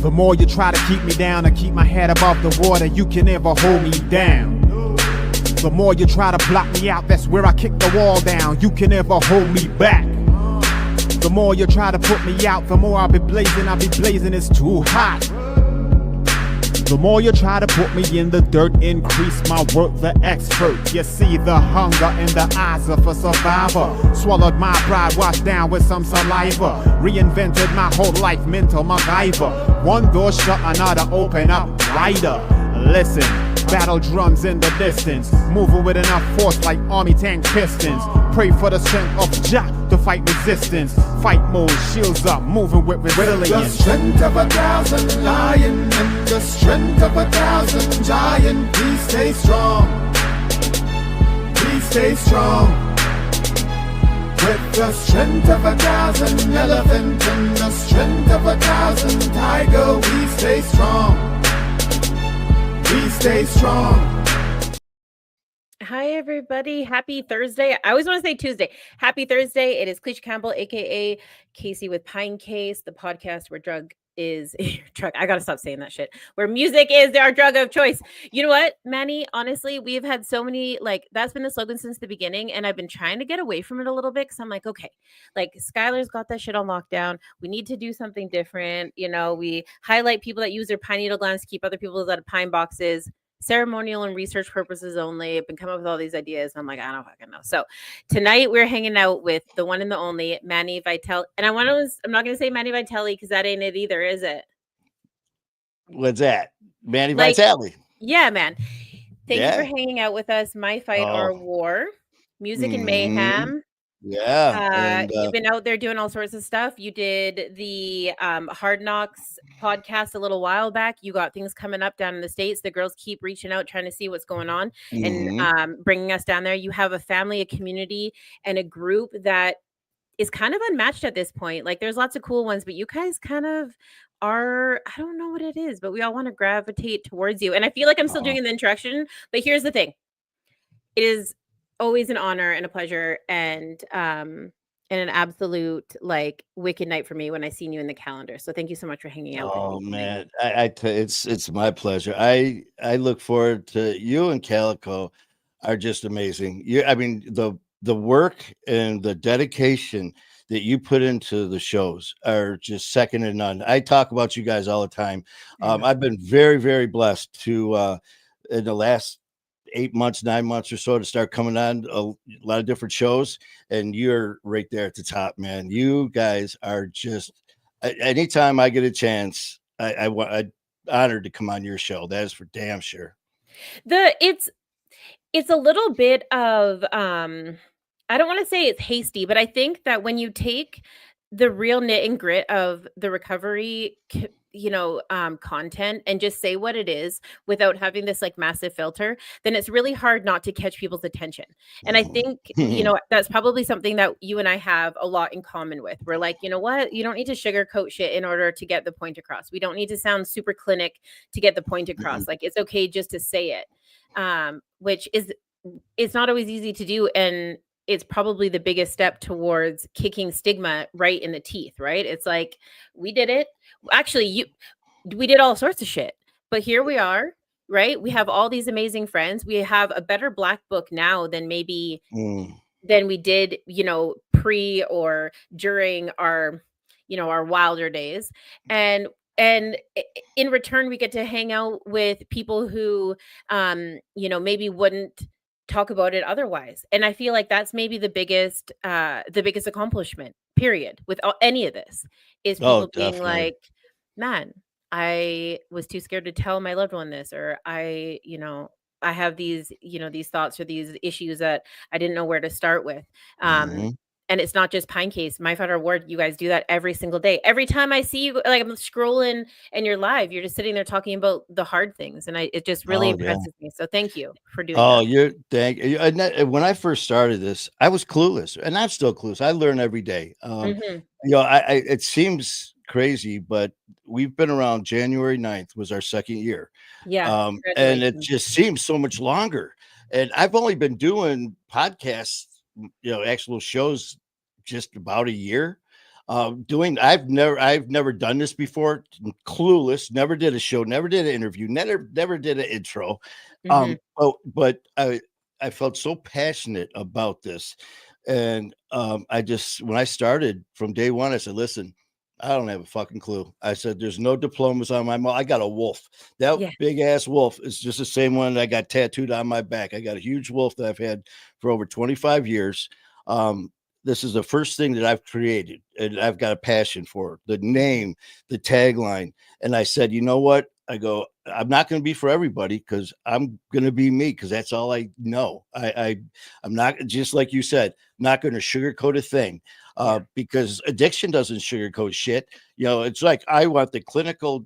The more you try to keep me down and keep my head above the water, you can never hold me down. The more you try to block me out, that's where I kick the wall down. You can never hold me back. The more you try to put me out, the more I'll be blazing, it's too hot. The more you try to put me in the dirt, increase my work, the expert. You see the hunger in the eyes of a survivor. Swallowed my pride, washed down with some saliva. Reinvented my whole life, mental MacGyver. One door shut, another open up wider. Listen, battle drums in the distance, moving with enough force like army tank pistons. Pray for the strength of Jah to fight resistance. Fight mode, shields up, moving with resilience. The strength of 1,000 lion and the strength of 1,000 giant. Please stay strong. Please stay strong. With the strength of 1,000 elephant and the strength of 1,000 tiger, we stay strong. We stay strong. Hi, everybody. Happy Thursday. I always want to say Tuesday. Happy Thursday. It is Cleach Campbell, a.k.a. Casey with Pinecase, the podcast where drug is your drug. I got to stop saying that shit. Where music is our drug of choice. You know what, Manny? Honestly, we've had so many, that's been the slogan since the beginning, and I've been trying to get away from it a little bit because I'm like, okay, Skylar's got that shit on lockdown. We need to do something different. You know, we highlight people that use their pine needle glands to keep other people out of pine boxes. Ceremonial and research purposes only. I've been coming up with all these ideas. I'm like, I don't fucking know. So tonight we're hanging out with the one and the only Manny Vitale. And I'm not going to say Manny Vitale because that ain't it either, is it? What's that? Manny Vitale. Yeah, man. Thank you for hanging out with us. My Fight or War, Music and Mayhem. Yeah. You've been out there doing all sorts of stuff. You did the Hard Knocks podcast a little while back. You got things coming up down in the States. The girls keep reaching out, trying to see what's going on and bringing us down there. You have a family, a community, and a group that is kind of unmatched at this point. Like, there's lots of cool ones, but you guys kind of are, I don't know what it is, but we all want to gravitate towards you. And I feel like I'm still doing the introduction, but here's the thing. It is always an honor and a pleasure and an absolute wicked night for me when I seen you in the calendar. So thank you so much for hanging out. Oh man, it's my pleasure. I look forward to you and Calico are just amazing. The work and the dedication that you put into the shows are just second to none. I talk about you guys all the time. I've been very, very blessed to in the last 8 months, 9 months or so to start coming on a lot of different shows, and you're right there at the top, man. You guys are just, anytime I get a chance, I'm honored to come on your show. That is for damn sure. It's a little bit of, I don't want to say it's hasty, but I think that when you take the real knit and grit of the recovery, content and just say what it is without having this massive filter, then it's really hard not to catch people's attention. And I think, that's probably something that you and I have a lot in common with. We're like, you know what? You don't need to sugarcoat shit in order to get the point across. We don't need to sound super clinic to get the point across. It's okay just to say it, which is, it's not always easy to do. And it's probably the biggest step towards kicking stigma right in the teeth, right? It's like, we did it. Actually, we did all sorts of shit, but here we are, right? We have all these amazing friends. We have a better black book now than maybe than we did, pre or during our wilder days. And in return, we get to hang out with people who, maybe wouldn't talk about it otherwise. And I feel like that's maybe the biggest accomplishment, period, with any of this, is people being like, man, I was too scared to tell my loved one this, or I have these, these thoughts or these issues that I didn't know where to start with. And it's not just Pinecase, My Fight or War. You guys do that every single day. Every time I see you, I'm scrolling and you're live, you're just sitting there talking about the hard things. And it just really impresses me. So thank you for doing that. Thank you. When I first started this, I was clueless, and I'm still clueless. I learn every day. It seems crazy, but we've been around. January 9th was our second year. Yeah. And it just seems so much longer. And I've only been doing podcasts, actual shows just about a year. Doing, I've never done this before. Clueless, never did a show, never did an interview, never did an intro. Mhm. But I felt so passionate about this. And I just, when I started from day one, I said, listen, I don't have a fucking clue. I said, there's no diplomas on my mouth. I got a wolf. That Yeah. big ass wolf is just the same one that I got tattooed on my back. I got a huge wolf that I've had for over 25 years. Um, this is the first thing that I've created, and I've got a passion for it. The name, the tagline. And I said, you know what? I go, I'm not going to be for everybody, because I'm going to be me, because that's all I know. I'm not, just like you said, not going to sugarcoat a thing, Yeah. because addiction doesn't sugarcoat shit. You know, it's like, I want the clinical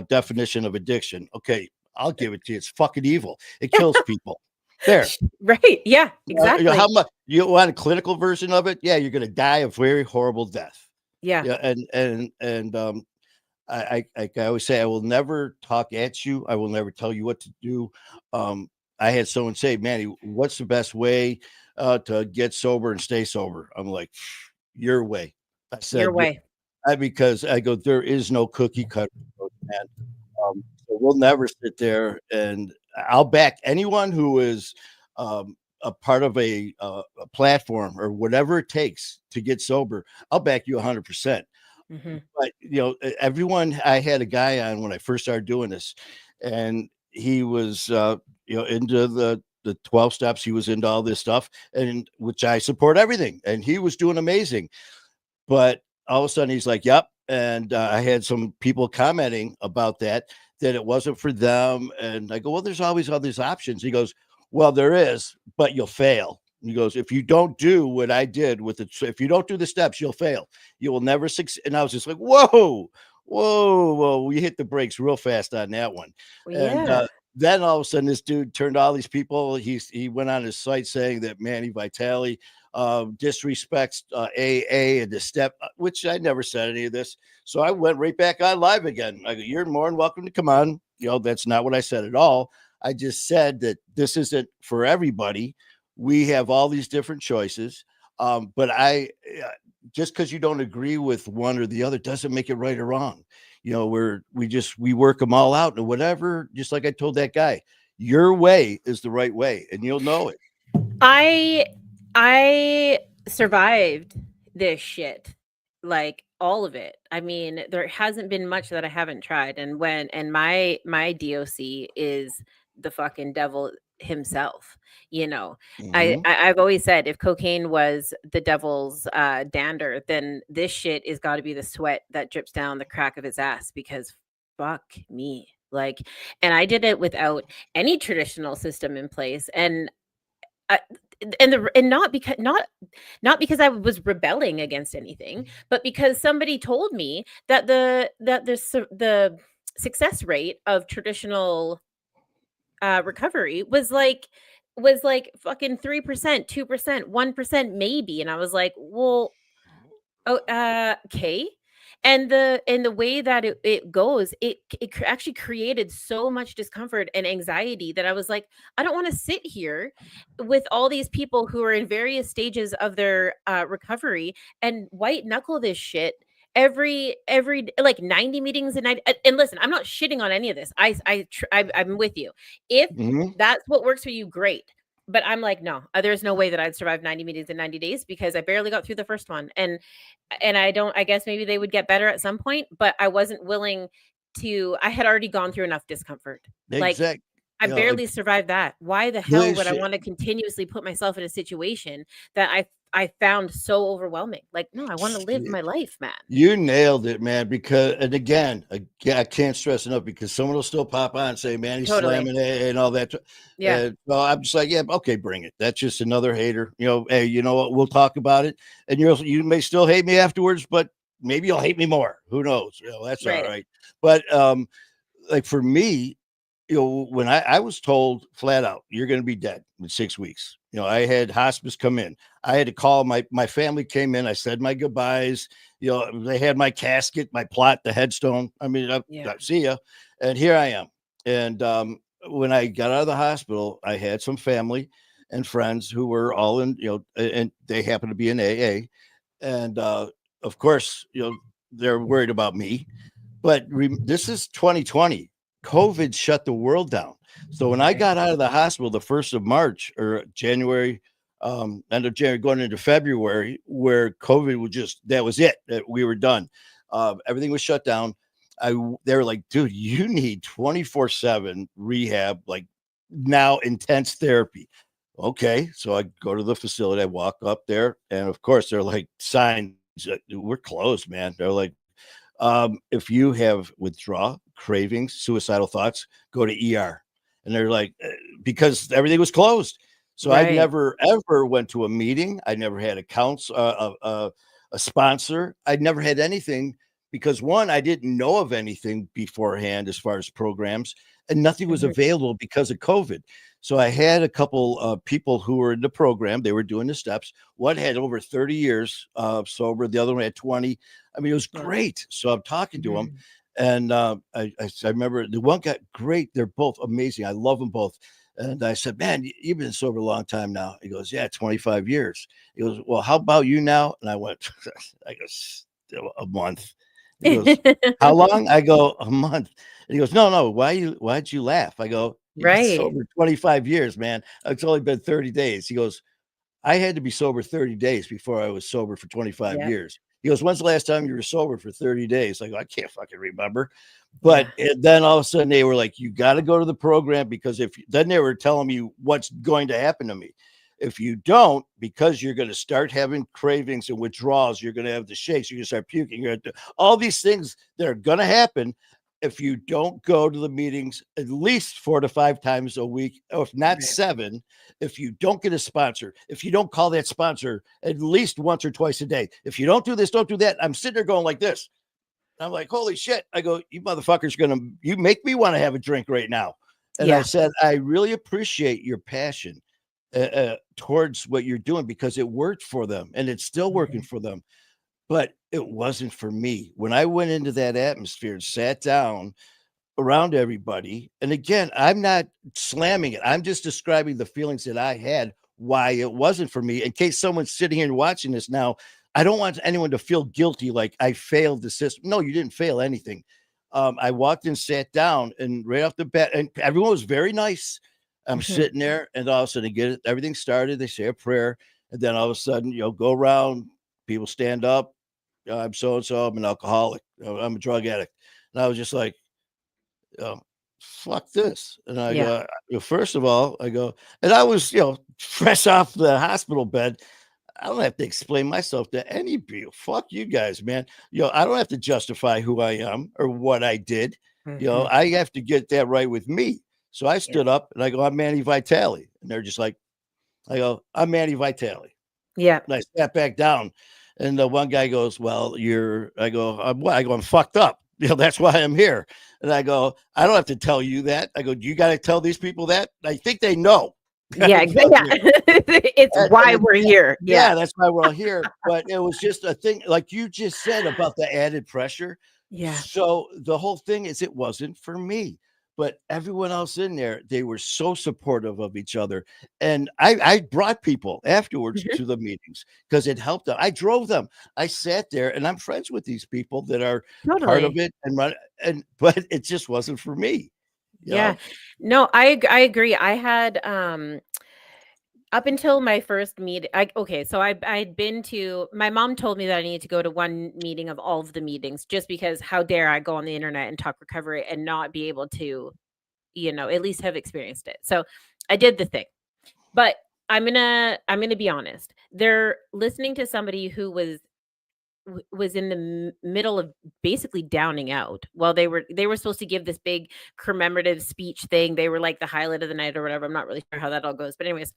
definition of addiction. Okay, I'll give it to you. It's fucking evil. It kills people. There. Right. Yeah, You know, how exactly. much you want a clinical version of it? Yeah, you're going to die a very horrible death. Yeah. Yeah, and like I always say, I will never talk at you. I will never tell you what to do. I had someone say, Manny, what's the best way to get sober and stay sober? I'm like, your way. I Your said, way. because I go, there is no cookie cutter approach, man. So we'll never sit there, and I'll back anyone who is a part of a platform or whatever it takes to get sober. I'll back you 100%. Mhm. But everyone, I had a guy on when I first started doing this, and he was into the 12 steps. He was into all this stuff, and which I support everything, and he was doing amazing. But all of a sudden he's like, yep. And I had some people commenting about that it wasn't for them. And I go, well, there's always all these options. He goes, well, there is, but you'll fail. He goes, if you don't do what I did with it, if you don't do the steps, you'll fail. You will never succeed. And I was just like, whoa, we hit the brakes real fast on that one. Well, And yeah. then all of a sudden, this dude turned all these people. He went on his site saying that Manny Vitale disrespects AA and the step, which I never said any of this. So I went right back on live again. I go, you're more than welcome to come on. That's not what I said at all. I just said that this isn't for everybody. We have all these different choices. But just because you don't agree with one or the other doesn't make it right or wrong. We work them all out, and whatever, just like I told that guy, your way is the right way, and you'll know it. I survived this shit, like all of it. I mean, there hasn't been much that I haven't tried, and my DOC is the fucking devil himself. You know, Mhm. I've always said if cocaine was the devil's dander, then this shit is got to be the sweat that drips down the crack of his ass, because fuck me. Like, and I did it without any traditional system in place, and I, and not because I was rebelling against anything, but because somebody told me that the success rate of traditional recovery was like fucking 3%, 2%, 1% maybe, and I was like, well, oh, okay. And the way that it goes, actually created so much discomfort and anxiety that I was like, I don't want to sit here with all these people who are in various stages of their recovery and white knuckle this shit like 90 meetings a night. And listen, I'm not shitting on any of this. I'm with you. If Mhm. that's what works for you, great. But I'm like, no, there's no way that I'd survive 90 meetings in 90 days, because I barely got through the first one. And I guess maybe they would get better at some point, but I wasn't willing to. I had already gone through enough discomfort. Like, Exact. I barely survived that. Why the hell would I Bullshit. want to continuously put myself in a situation that I found so overwhelming? Like, no, I want to live my life, man. You nailed it, man. Because, and again, I can't stress enough, because someone will still pop on and say, man, he's Totally. slamming it and all that. Yeah. Well, I'm just like, yeah, okay, bring it. That's just another hater. Hey, you know what? We'll talk about it. And you may still hate me afterwards, but maybe you'll hate me more. Who knows? That's all Right. right. But like for me, when I was told flat out, you're going to be dead in 6 weeks. I had hospice come in. I had to call my family came in. I said my goodbyes. They had my casket, my plot, the headstone. I mean, Yeah. see ya. And here I am. And when I got out of the hospital, I had some family and friends who were all in, and they happened to be in AA. And of course, they're worried about me. But this is 2020. COVID shut the world down. So when I Right. got out of the hospital the 1st of March or January, end of January, going into February, where COVID was that was it. That we were done. Everything was shut down. They were like, dude, you need 24/7 rehab, like now intense therapy. Okay. So I go to the facility, I walk up there, and of course, they're like, signs, we're closed, man. They're like, if you have withdrawal, cravings, suicidal thoughts, go to ER. And they're like, because everything was closed. So I Right. never ever went to a meeting. I never had a sponsor. I never had anything because one, I didn't know of anything beforehand as far as programs, and nothing was Mhm. available because of COVID. So I had a couple of people who were in the program. They were doing the steps. One had over 30 years sober. The other one had 20. I mean, it was Yeah. great. So I'm talking to him, Mhm. and I remember the one got great. They're both amazing. I love them both. And I said, "Man, you've been sober a long time now." He goes, "Yeah, 25 years." He goes, "Well, how about you now?" And I went, I go, "Still a month." He goes, "How long?" I go, "A month." And he goes, "No, no. Why'd you laugh?" I go, "You've been Right. sober 25 years, man. It's only been 30 days." He goes, "I had to be sober 30 days before I was sober for 25 Yep. years." He goes, "When's the last time you were sober for 30 days?" I go, "I can't fucking remember." Yeah. But then all of a sudden they were like, "You got to go to the program because then they were telling me what's going to happen to me. If you don't, because you're going to start having cravings and withdrawals, you're going to have the shakes, you're going to start puking, you're going to all these things that are going to happen if you don't go to the meetings at least 4 to 5 times a week, or if not Right. 7, if you don't get a sponsor, if you don't call that sponsor at least once or twice a day, if you don't do this, don't do that." I'm sitting there going like this. I'm like, "Holy shit." I go, "You motherfuckers you make me want to have a drink right now." And I Yeah. said, "I really appreciate your passion towards what you're doing because it worked for them and it's still working Mhm. for them. But it wasn't for me." When I went into that atmosphere and sat down around everybody, and again, I'm not slamming it. I'm just describing the feelings that I had, why it wasn't for me. In case someone's sitting here and watching this now, I don't want anyone to feel guilty like I failed the system. No, you didn't fail anything. I walked in, sat down, and right off the bat, and everyone was very nice. I'm Mhm. sitting there, and all of a sudden, everything started. They say a prayer, and then all of a sudden, go around. People stand up. "I'm so and so. I'm an alcoholic. I'm a drug addict." And I was just like, oh, fuck this. And I Yeah. go, first of all, I go, and I was, fresh off the hospital bed. I don't have to explain myself to any of you. Fuck you guys, man. I don't have to justify who I am or what I did. Mhm. I have to get that right with me. So I Yeah. stood up and I go, "I'm Manny Vitale." And they're just like, I go, "I'm Manny Vitale." Yeah. And I sat back down, and the one guy goes, "Well, I go, "I'm what?" I go, "I'm fucked up. That's why I'm here." And I go, "I don't have to tell you that." I go, "Do you got to tell these people that?" I think they know. Yeah. Yeah. It's And why it, we're here. Yeah. yeah, that's why we're all here. But it was just a thing, like you just said about the added pressure. Yeah. So the whole thing is, it wasn't for me. But everyone else in there, they were so supportive of each other. And I brought people afterwards Mhm. to the meetings because it helped them. I drove them. I sat there and I'm friends with these people that are part of Totally. it and run but it just wasn't for me, you Yeah. know? No, I agree. I had up until my first meet okay, so I'd been to my mom told me that I needed to go to one meeting of all of the meetings just because how dare I go on the internet and talk recovery and not be able to, at least have experienced it. So I did the thing. But I'm gonna be honest. They're listening to somebody who was in the middle of basically downing out. Well, they were supposed to give this big commemorative speech thing. They were like the highlight of the night or whatever. I'm not really sure how that all goes. But anyways,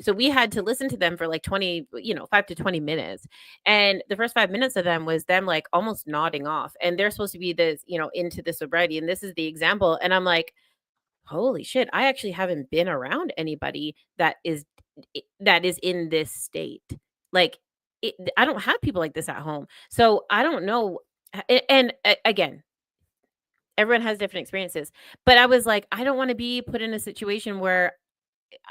so we had to listen to them for like 20, 5 to 20 minutes. And the first 5 minutes of them was them like almost nodding off. And they're supposed to be this, into the sobriety. And this is the example. And I'm like, holy shit, I actually haven't been around anybody that is in this state. Like I don't have people like this at home. So I don't know again, everyone has different experiences. But I was like, I don't want to be put in a situation where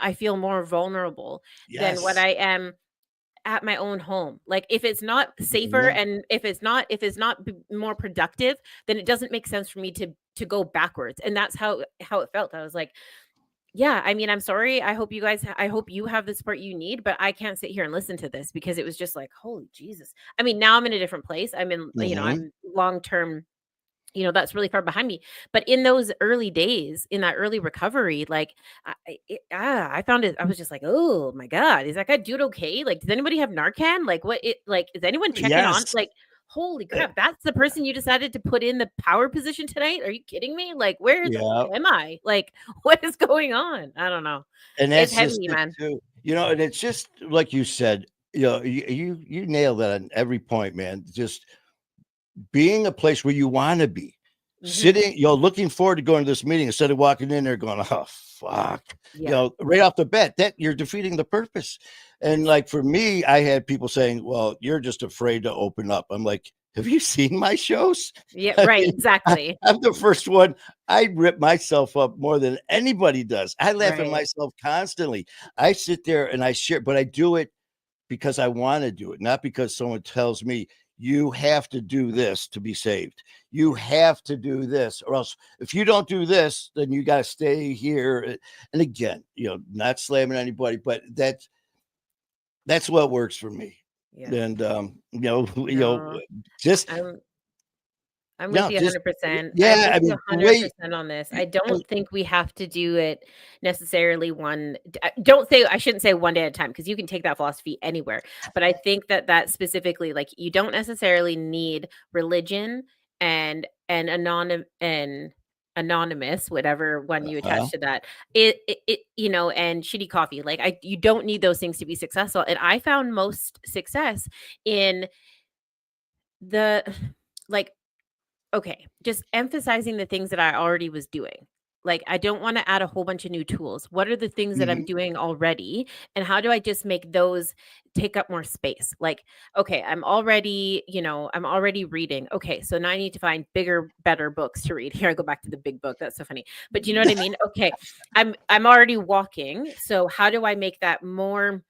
I feel more vulnerable than what Yes. I am at my own home. Like if it's not safer and if it's not more productive, then it doesn't make sense for me to go backwards. And that's how it felt. I was like, yeah, I mean, I'm sorry. I hope you have the support you need, but I can't sit here and listen to this because it was just like, holy Jesus. I mean, now I'm in a different place. I'm in, I'm long term, that's really far behind me. But in those early days, in that early recovery, like I found it, I was just like, oh my God, is that guy dude okay? Like, does anybody have Narcan? Like, is anyone checking on? Yes. Like, holy crap, that's the person you decided to put in the power position tonight? Are you kidding me? Like, where Yeah. am I? Like, what is going on? I don't know. And It's that's just heavy, it man. too. And it's just like you said, you nailed that on every point, man. Just being a place where you want to be. Sitting, looking forward to going to this meeting instead of walking in there going, oh fuck, Yeah. right off the bat, that you're defeating the purpose. And like for me, I had people saying, well, you're just afraid to open up. I'm like, have you seen my shows? Yeah, I right, mean, exactly. I'm the first one. I rip myself up more than anybody does. I laugh at Right. myself constantly. I sit there and I share, but I do it because I want to do it, not because someone tells me you have to do this to be saved. You have to do this, or else if you don't do this, then you got to stay here. And again, not slamming anybody, but that's what works for me. Yeah. And No, just I'm with no, you just 100%. I'm yeah. with I you mean, the way 100% on this. I don't think we have to do it necessarily don't say, I shouldn't say one day at a time because you can take that philosophy anywhere. But I think that specifically, like, you don't necessarily need religion and anonymous, whatever one you attach to that. And shitty coffee. Like, you don't need those things to be successful. And I found most success in the like, okay, just emphasizing the things that I already was doing. Like, I don't want to add a whole bunch of new tools. What are the things that I'm Mhm. doing already? And how do I just make those take up more space? Like, okay, I'm already reading. Okay, so now I need to find bigger, better books to read. Here I go back to the big book. That's so funny. But you know what I mean? Okay, I'm already walking. So how do I make that more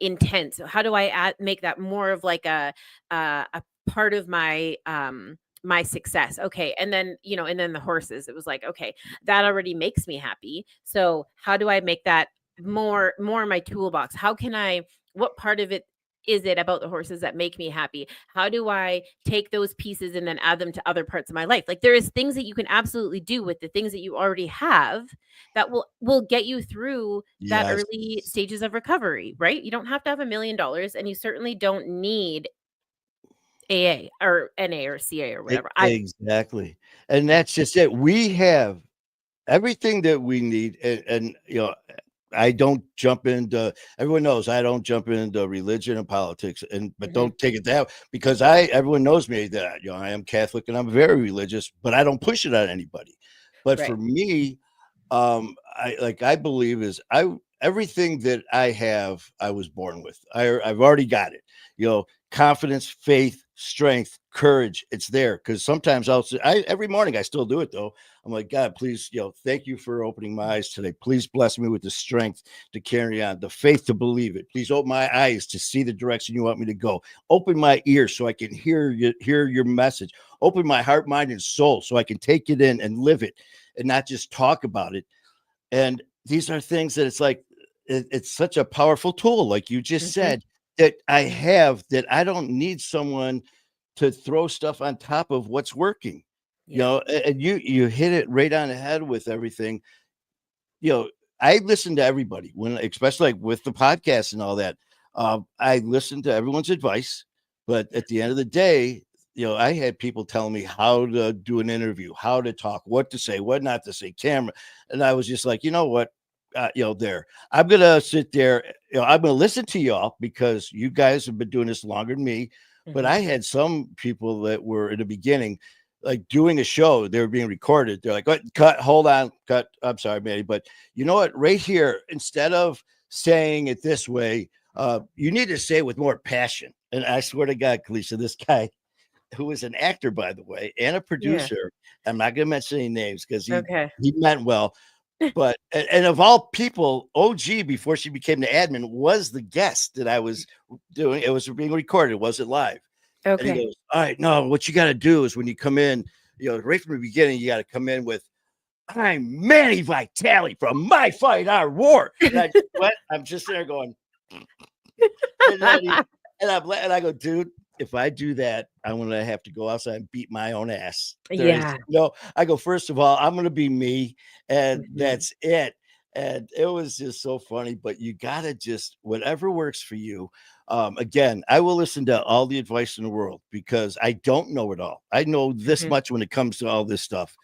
intense? How do I make that more of like a part of my success? Okay. And then, the horses, it was like, okay, that already makes me happy. So how do I make that more in my toolbox? What part of it is it about the horses that make me happy? How do I take those pieces and then add them to other parts of my life? Like, there is things that you can absolutely do with the things that you already have that will get you through that Yes. early stages of recovery, right? You don't have to have $1 million, and you certainly don't need AA or NA or CA or whatever. Exactly. And Yeah. that's just it. We have everything that we need. And I don't jump into, everyone knows I don't jump into religion and politics, but don't take it that, because everyone knows me that, I am Catholic and I'm very religious, but I don't push it on anybody. But for Right. me, I believe everything that I have, I was born with. I've already got it. Confidence, faith, strength, courage. It's there. Because sometimes every morning I still do it though. I'm like, God, please, thank you for opening my eyes today. Please bless me with the strength to carry on, the faith to believe it. Please open my eyes to see the direction you want me to go. Open my ears so I can hear your message. Open my heart, mind, and soul so I can take it in and live it and not just talk about it. And these are things that it's like, it's such a powerful tool, like you just said, that I have, that I don't need someone to throw stuff on top of what's working. Yeah. And you hit it right on the head with everything. I listen to everybody especially like with the podcast and all that. I listen to everyone's advice, but at the end of the day, I had people telling me how to do an interview, how to talk, what to say, what not to say, camera. And I was just like, you know what? I'm going to sit there. I'm going to listen to y'all because you guys have been doing this longer than me. But I had some people that were in the beginning, like doing a show, they were being recorded. They're like, cut, hold on, cut. I'm sorry, Manny, but you know what? Right here, instead of saying it this way, you need to say it with more passion. And I swear to God, Kalisha, this guy, who is an actor, by the way, and a Yeah. producer, I'm not going to mention any names because Okay. he meant well, But and of all people, OG before she became the admin was the guest that I was doing. It was being recorded, it wasn't live. And he Okay. goes, "All right, no, what you got to do is when you come in, right from the beginning, you got to come in with, I'm Manny Vitale from My Fight Our War." And I just went, I'm just there going, and then and I go, dude, if I do that, I'm gonna have to go outside and beat my own ass. There is Yeah. no, I go, first of all, I'm gonna be me, and Mhm. that's it. And it was just so funny, but you gotta just whatever works for you. Again, I will listen to all the advice in the world because I don't know it all. I know this Mhm. much when it comes to all this stuff.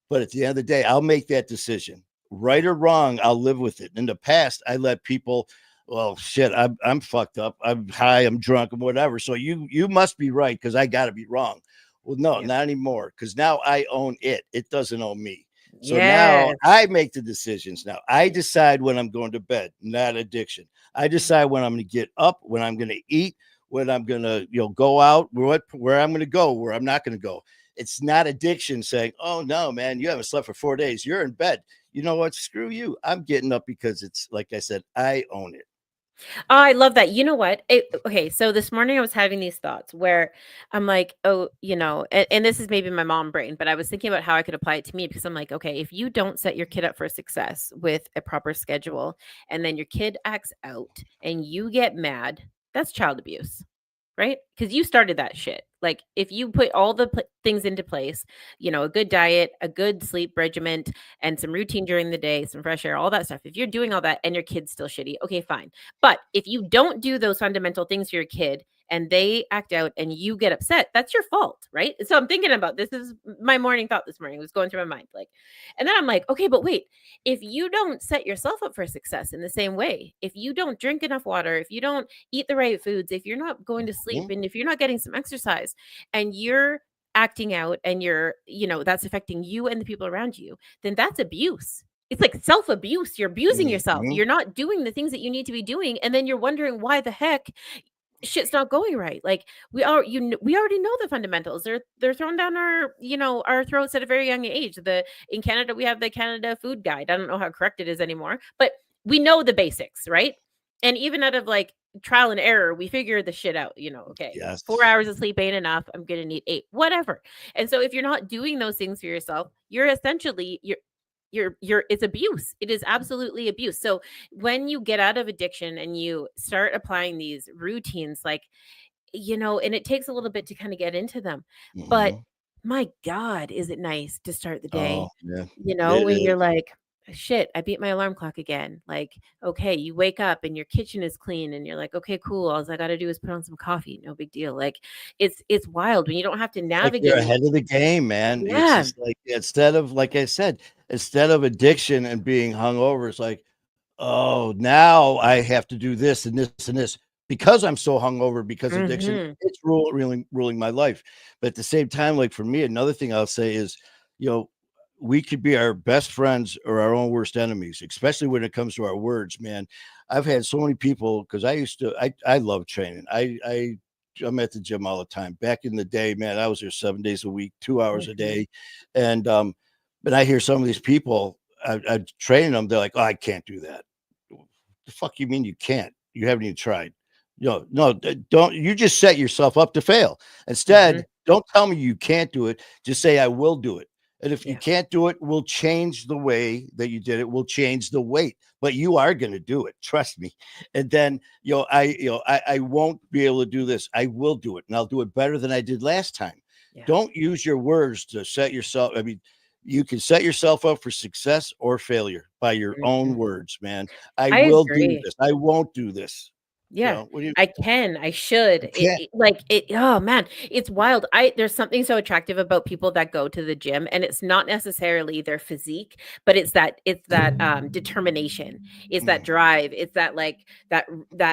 But at the end of the day, I'll make that decision. Right or wrong, I'll live with it. In the past, I let people, well, shit, I'm fucked up. I'm high, I'm drunk, and whatever. So you must be right because I gotta be wrong. Well, no, Yep. not anymore. Because now I own it. It doesn't own me. So now Yes. I make the decisions. Now I decide when I'm going to bed, not addiction. I decide when I'm going to get up, when I'm going to eat, when I'm going to, go out, where I'm going to go, where I'm not going to go. It's not addiction saying, "Oh no, man, you haven't slept for 4 days. You're in bed." You know what? Screw you. I'm getting up because it's like I said, I own it. Oh, I love that. You know what? Okay, so this morning I was having these thoughts where I'm like, oh, and this is maybe my mom brain, but I was thinking about how I could apply it to me because I'm like, okay, if you don't set your kid up for success with a proper schedule and then your kid acts out and you get mad, that's child abuse. Right? Because you started that shit. Like, if you put all the things into place, a good diet, a good sleep regimen, and some routine during the day, some fresh air, all that stuff. If you're doing all that and your kid's still shitty, okay, fine. But if you don't do those fundamental things for your kid and they act out and you get upset, that's your fault, right? So I'm thinking about this. Is my morning thought this morning. It was going through my mind. Like, and then I'm like, okay, but wait, if you don't set yourself up for success in the same way, if you don't drink enough water, if you don't eat the right foods, if you're not going to sleep Mhm. and if you're not getting some exercise and you're acting out and that's affecting you and the people around you, then that's abuse. It's like self-abuse. You're abusing yourself. Mhm. You're not doing the things that you need to be doing. And then you're wondering why the heck shit's not going right. Like we already know the fundamentals. They're thrown down our throats at a very young age. In Canada we have the Canada Food Guide. I don't know how correct it is anymore, but we know the basics, right? And even out of like trial and error, we figure the shit out. Okay, 4 hours of sleep ain't enough. I'm gonna need 8, whatever. And so if you're not doing those things for yourself, you're essentially you're it's abuse. It is absolutely abuse. So when you get out of addiction and you start applying these routines, like, and it takes a little bit to kind of get into them, but Mhm. my God, is it nice to start the Oh, day, yeah. It when you're is. like, shit, I beat my alarm clock again. Like, okay, you wake up and your kitchen is clean and you're like, okay, cool. All I got to do is put on some coffee. No big deal. Like, it's wild when you don't have to It's like you're navigate. ahead of the game, man. It's Yeah. just like instead of like I said, instead of addiction and being hungover, it's like, oh, now I have to do this and this and this because I'm so hungover because addiction, Hmm. it's ruling my life. But at the same time, like for me, another thing I'll say is, you know, we could be our best friends or our own worst enemies, especially when it comes to our words, man. I've had so many people because I love training. I'm at the gym all the time. Back in the day, man, I was there 7 days a week, 2 hours a Hmm. day. And but I hear some of these people, I train them, they're like, "Oh, I can't do that." The fuck you mean you can't? You haven't even tried. No, don't you just set yourself up to fail. Hmm. Instead, don't tell me you can't do it. Just say I will do it. And if you Yeah. can't do it, we'll change the way that you did it. We'll change the weight, but you are going to do it. Trust me. And then, I won't be able to do this. I will do it, and I'll do it better than I did last time. Yeah. Don't use your words to set yourself. I mean, you can set yourself up for success or failure by your own Mhm. words, man. I I will do agree. this. I won't do this. Yeah, What do you I can, I should. you It, can't. it like it oh man, it's wild. There's something so attractive about people that go to the gym and it's not necessarily their physique, but it's that determination. It's that Mm. drive. It's that like that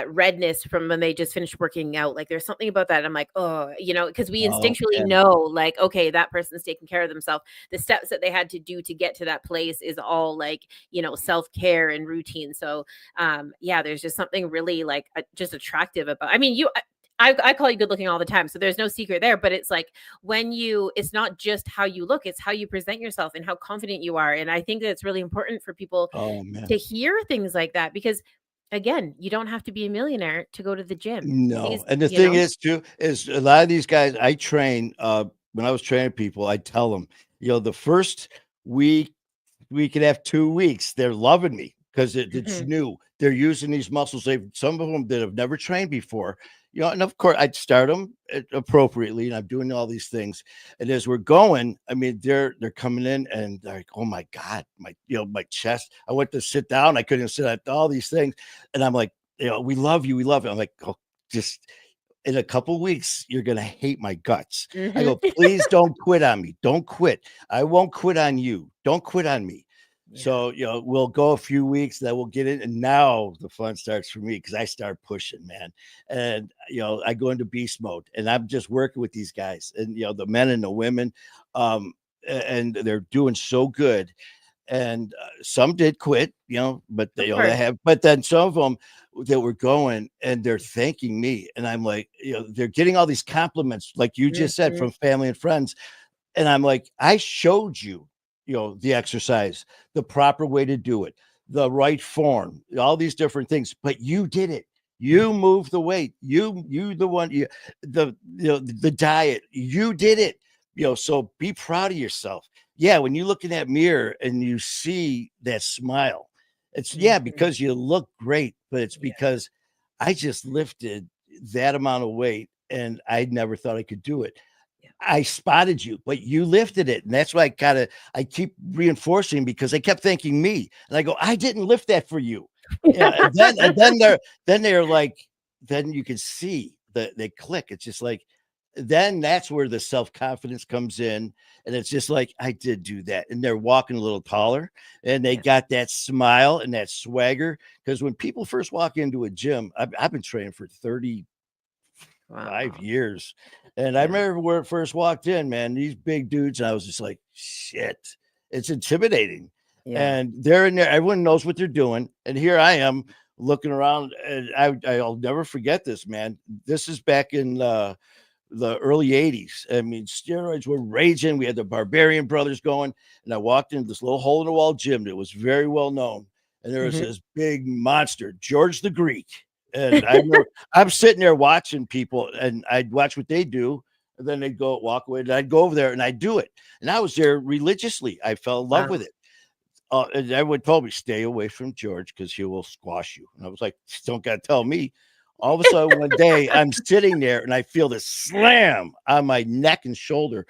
redness from when they just finished working out. Like there's something about that. I'm like, oh, because we Oh, instinctually man. know like, okay, that person's taking care of themselves. The steps that they had to do to get to that place is all like, self-care and routine. So yeah, there's just something really like just attractive about, I mean, I call you good looking all the time, so there's no secret there. But it's like it's not just how you look, it's how you present yourself and how confident you are. And I think that it's really important for people Oh man. to hear things like that because, again, you don't have to be a millionaire to go to the gym. No, These, and the thing is too is a lot of these guys I train. When I was training people, I tell them, the first week, week and a half, 2 weeks, they're loving me because it's Mhm. new. They're using these muscles. Some of them that have never trained before. And of course, I'd start them appropriately, and I'm doing all these things. And as we're going, I mean, they're coming in, and they're like, "Oh my god, my chest." I went to sit down, I couldn't sit. All these things, and I'm like, "We love you, we love you." I'm like, "Oh, just." In a couple weeks, you're gonna hate my guts. I Mhm. go, please don't quit on me. Don't quit. I won't quit on you. Don't quit on me. Yeah. So, we'll go a few weeks, then we'll get in. And now the fun starts for me because I start pushing, man. And, I go into beast mode and I'm just working with these guys and, the men and the women. And they're doing so good. And some did quit, but Of they course. have, but then some of them that were going and they're thanking me. And I'm like, they're getting all these compliments, like you just said, Mhm. from family and friends. And I'm like, I showed you, the exercise, the proper way to do it, the right form, all these different things, but you did it. You moved the weight. The one, the diet, you did it. So be proud of yourself. Yeah, when you look in that mirror and you see that smile, it's Mhm. because you look great, but it's Yeah. because I just lifted that amount of weight and I never thought I could do it. Yeah. I spotted you, but you lifted it. And that's why I keep reinforcing because they kept thanking me. And I go, I didn't lift that for you. And then they're like, then you can see that they click. It's just like, then that's where the self-confidence comes in. And it's just like, I did do that. And they're walking a little taller and they Yeah. got that smile and that swagger. Because when people first walk into a gym, I've been training for 5 Wow. years. And I Yeah. remember where it first walked in, man, these big dudes, and I was just like, shit, it's intimidating. Yeah. And they're in there, everyone knows what they're doing. And here I am looking around, and I'll never forget this, man. This is back in the early 80s. I mean, steroids were raging. We had the Barbarian Brothers going, and I walked into this little hole in the wall gym that was very well known. And there was Mhm. this big monster, George the Greek. And I remember I'm sitting there watching people, and I'd watch what they do, and then they'd go walk away, and I'd go over there and I'd do it. And I was there religiously. I fell in love with Wow. it. And everyone told me, stay away from George because he will squash you. And I was like, don't got to tell me. All of a sudden, one day, I'm sitting there and I feel this slam on my neck and shoulder.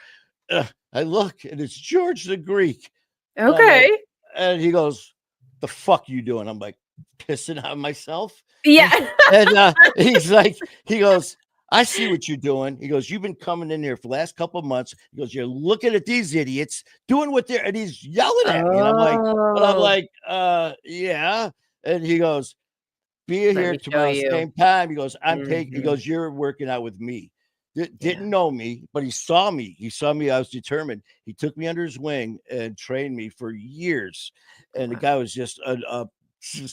I look and it's George the Greek. And I'm like, Okay. and he goes, the fuck you doing? I'm like, pissing on myself. Yeah. And he's like, he goes, I see what you're doing. He goes, you've been coming in here for the last couple of months. He goes, you're looking at these idiots doing what they're, and he's yelling at me. And I'm Oh, like, yeah. And he goes, be let here me show tomorrow, you. same time. He goes, he Mhm. goes, you're working out with me. Yeah. Didn't know me, but he saw me. He saw me. I was determined. He took me under his wing and trained me for years. And the guy Wow. was just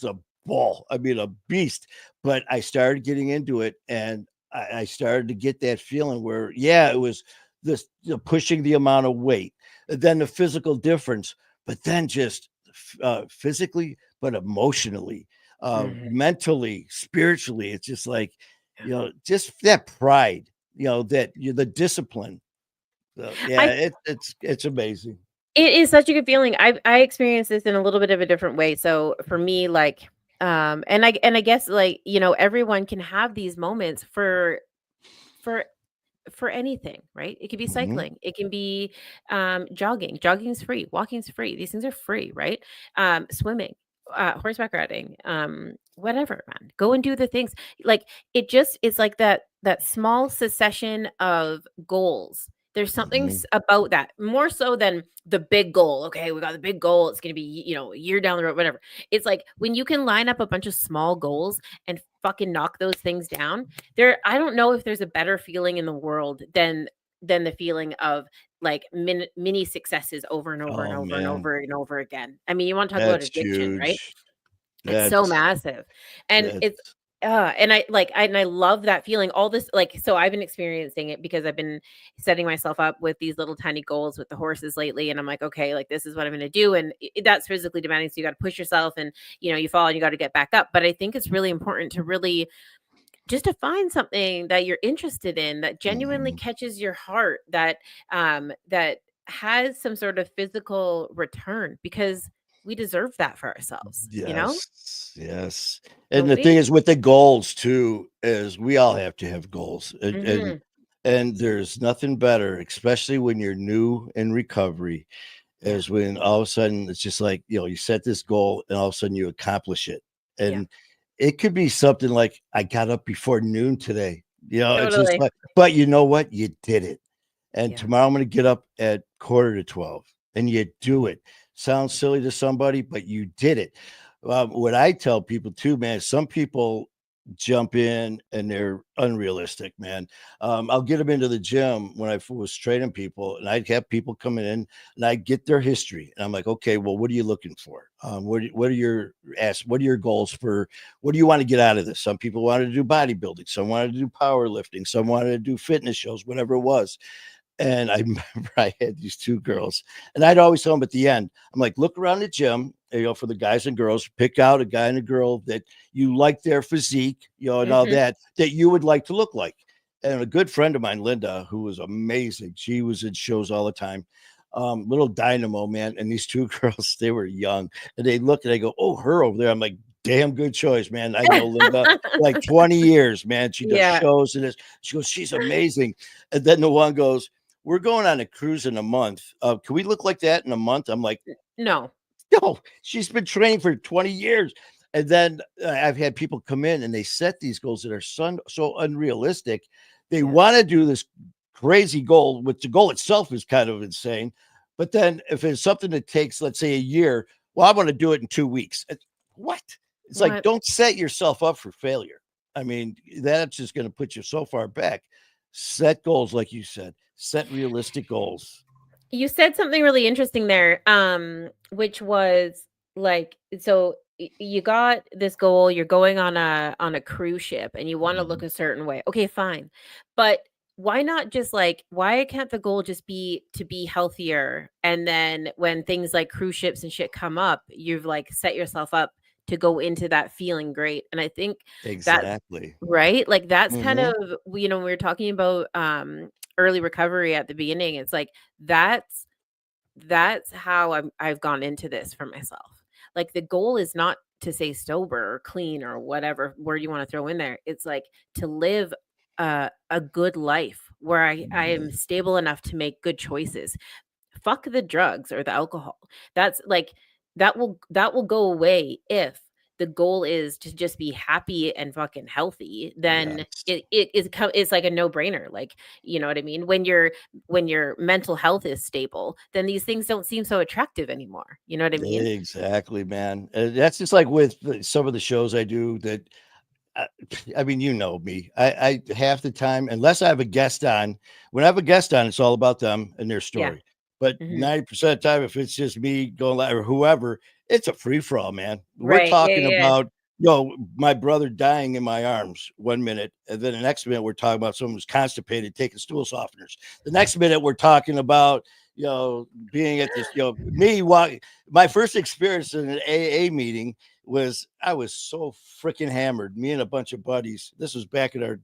a ball. I mean, a beast. But I started getting into it, and I started to get that feeling where, yeah, it was this pushing the amount of weight, then the physical difference, but then just physically, but emotionally, Mhm. mentally, spiritually. It's just like, Yeah. just that pride, that the discipline. So, yeah, I it's amazing. It is such a good feeling. I experienced this in a little bit of a different way. So for me, like, and I guess like, everyone can have these moments for for anything, right? It could be Mhm. cycling, it can be jogging. Jogging's free, walking's free. These things are free, right? Swimming, horseback riding, whatever, man. Go and do the things. Like it's like that small succession of goals. There's something Mhm. about that more so than the big goal. Okay, we got the big goal. It's gonna be a year down the road, whatever. It's like when you can line up a bunch of small goals and fucking knock those things down. I don't know if there's a better feeling in the world than the feeling of like mini successes over and over and Oh over and man, over and over again. I mean, you want to talk about that's addiction, right? huge. It's so That's massive. And that's it's and I love that feeling. All this, like, so I've been experiencing it because I've been setting myself up with these little tiny goals with the horses lately, and I'm like, okay, like this is what I'm going to do, and that's physically demanding. So you got to push yourself, and you fall and you got to get back up. But I think it's really important to really just to find something that you're interested in that genuinely Mhm. catches your heart, that has some sort of physical return, because we deserve that for ourselves. Yes, yes. And Don't the thing we? is with the goals too, is we all have to have goals. And and Hmm. and there's nothing better, especially when you're new in recovery, Yeah. is when all of a sudden it's just like, you set this goal and all of a sudden you accomplish it. Yeah. And it could be something like I got up before noon today. It's just Totally. like, but you know what? You did it. And Yeah. tomorrow I'm going to get up at quarter to 12 and you do it. Sounds silly to somebody, but you did it. What I tell people too, man, some people jump in and they're unrealistic, man. I'll get them into the gym when I was training people, and I'd have people coming in and I'd get their history. And I'm like, okay, well, what are you looking for? What are your what are your goals for? What do you want to get out of this? Some people wanted to do bodybuilding, some wanted to do powerlifting, some wanted to do fitness shows, whatever it was. And I remember I had these two girls, and I'd always tell them at the end, I'm like, look around the gym, for the guys and girls, pick out a guy and a girl that you like their physique, and all Hmm. that you would like to look like. And a good friend of mine, Linda, who was amazing, she was in shows all the time. Little dynamo, man. And these two girls, they were young, and they look and they go, oh, her over there. I'm like, damn good choice, man. I know Linda like 20 years, man. She does Yeah. shows and this. She goes, she's amazing. And then the one goes, we're going on a cruise in a month. Can we look like that in a month? I'm like, No. no, she's been training for 20 years. And then I've had people come in and they set these goals that are so unrealistic. They Yeah. want to do this crazy goal, which the goal itself is kind of insane. But then if it's something that takes, let's say, a year, well, I want to do it in 2 weeks. What? It's like, What? don't set yourself up for failure. I mean, that's just going to put you so far back. Set goals, like you said, set realistic goals. You said something really interesting there, which was like, so you got this goal, you're going on a cruise ship and you want to look Mhm. a certain way. Okay, fine. But why not just like, why can't the goal just be to be healthier? And then when things like cruise ships and shit come up, you've like set yourself up to go into that feeling great. And I think that's Exactly. right. Like that's kind Mhm. of, we were talking about early recovery at the beginning. It's like that's how I've gone into this for myself. Like the goal is not to stay sober or clean or whatever word you want to throw in there. It's like to live a good life where I am Mhm. stable enough to make good choices. Fuck the drugs or the alcohol. That's like that will go away if the goal is to just be happy and fucking healthy. Then Yes. it's like a no-brainer. Like, you know what I mean? When your mental health is stable, then these things don't seem so attractive anymore. You know what I mean? Exactly, man. That's just like with some of the shows I do that I, I mean, you know me. I half the time, unless I have a guest on, when I have a guest on, it's all about them and their Yeah. story. But Hmm. 90% of the time, if it's just me going live or whoever, it's a free for all, man. We're Right. Yeah, talking yeah, yeah. about, my brother dying in my arms 1 minute. And then the next minute, we're talking about someone who's constipated, taking stool softeners. The next minute, we're talking about, being at this, my first experience in an AA meeting was I was so freaking hammered. Me and a bunch of buddies. This was back in our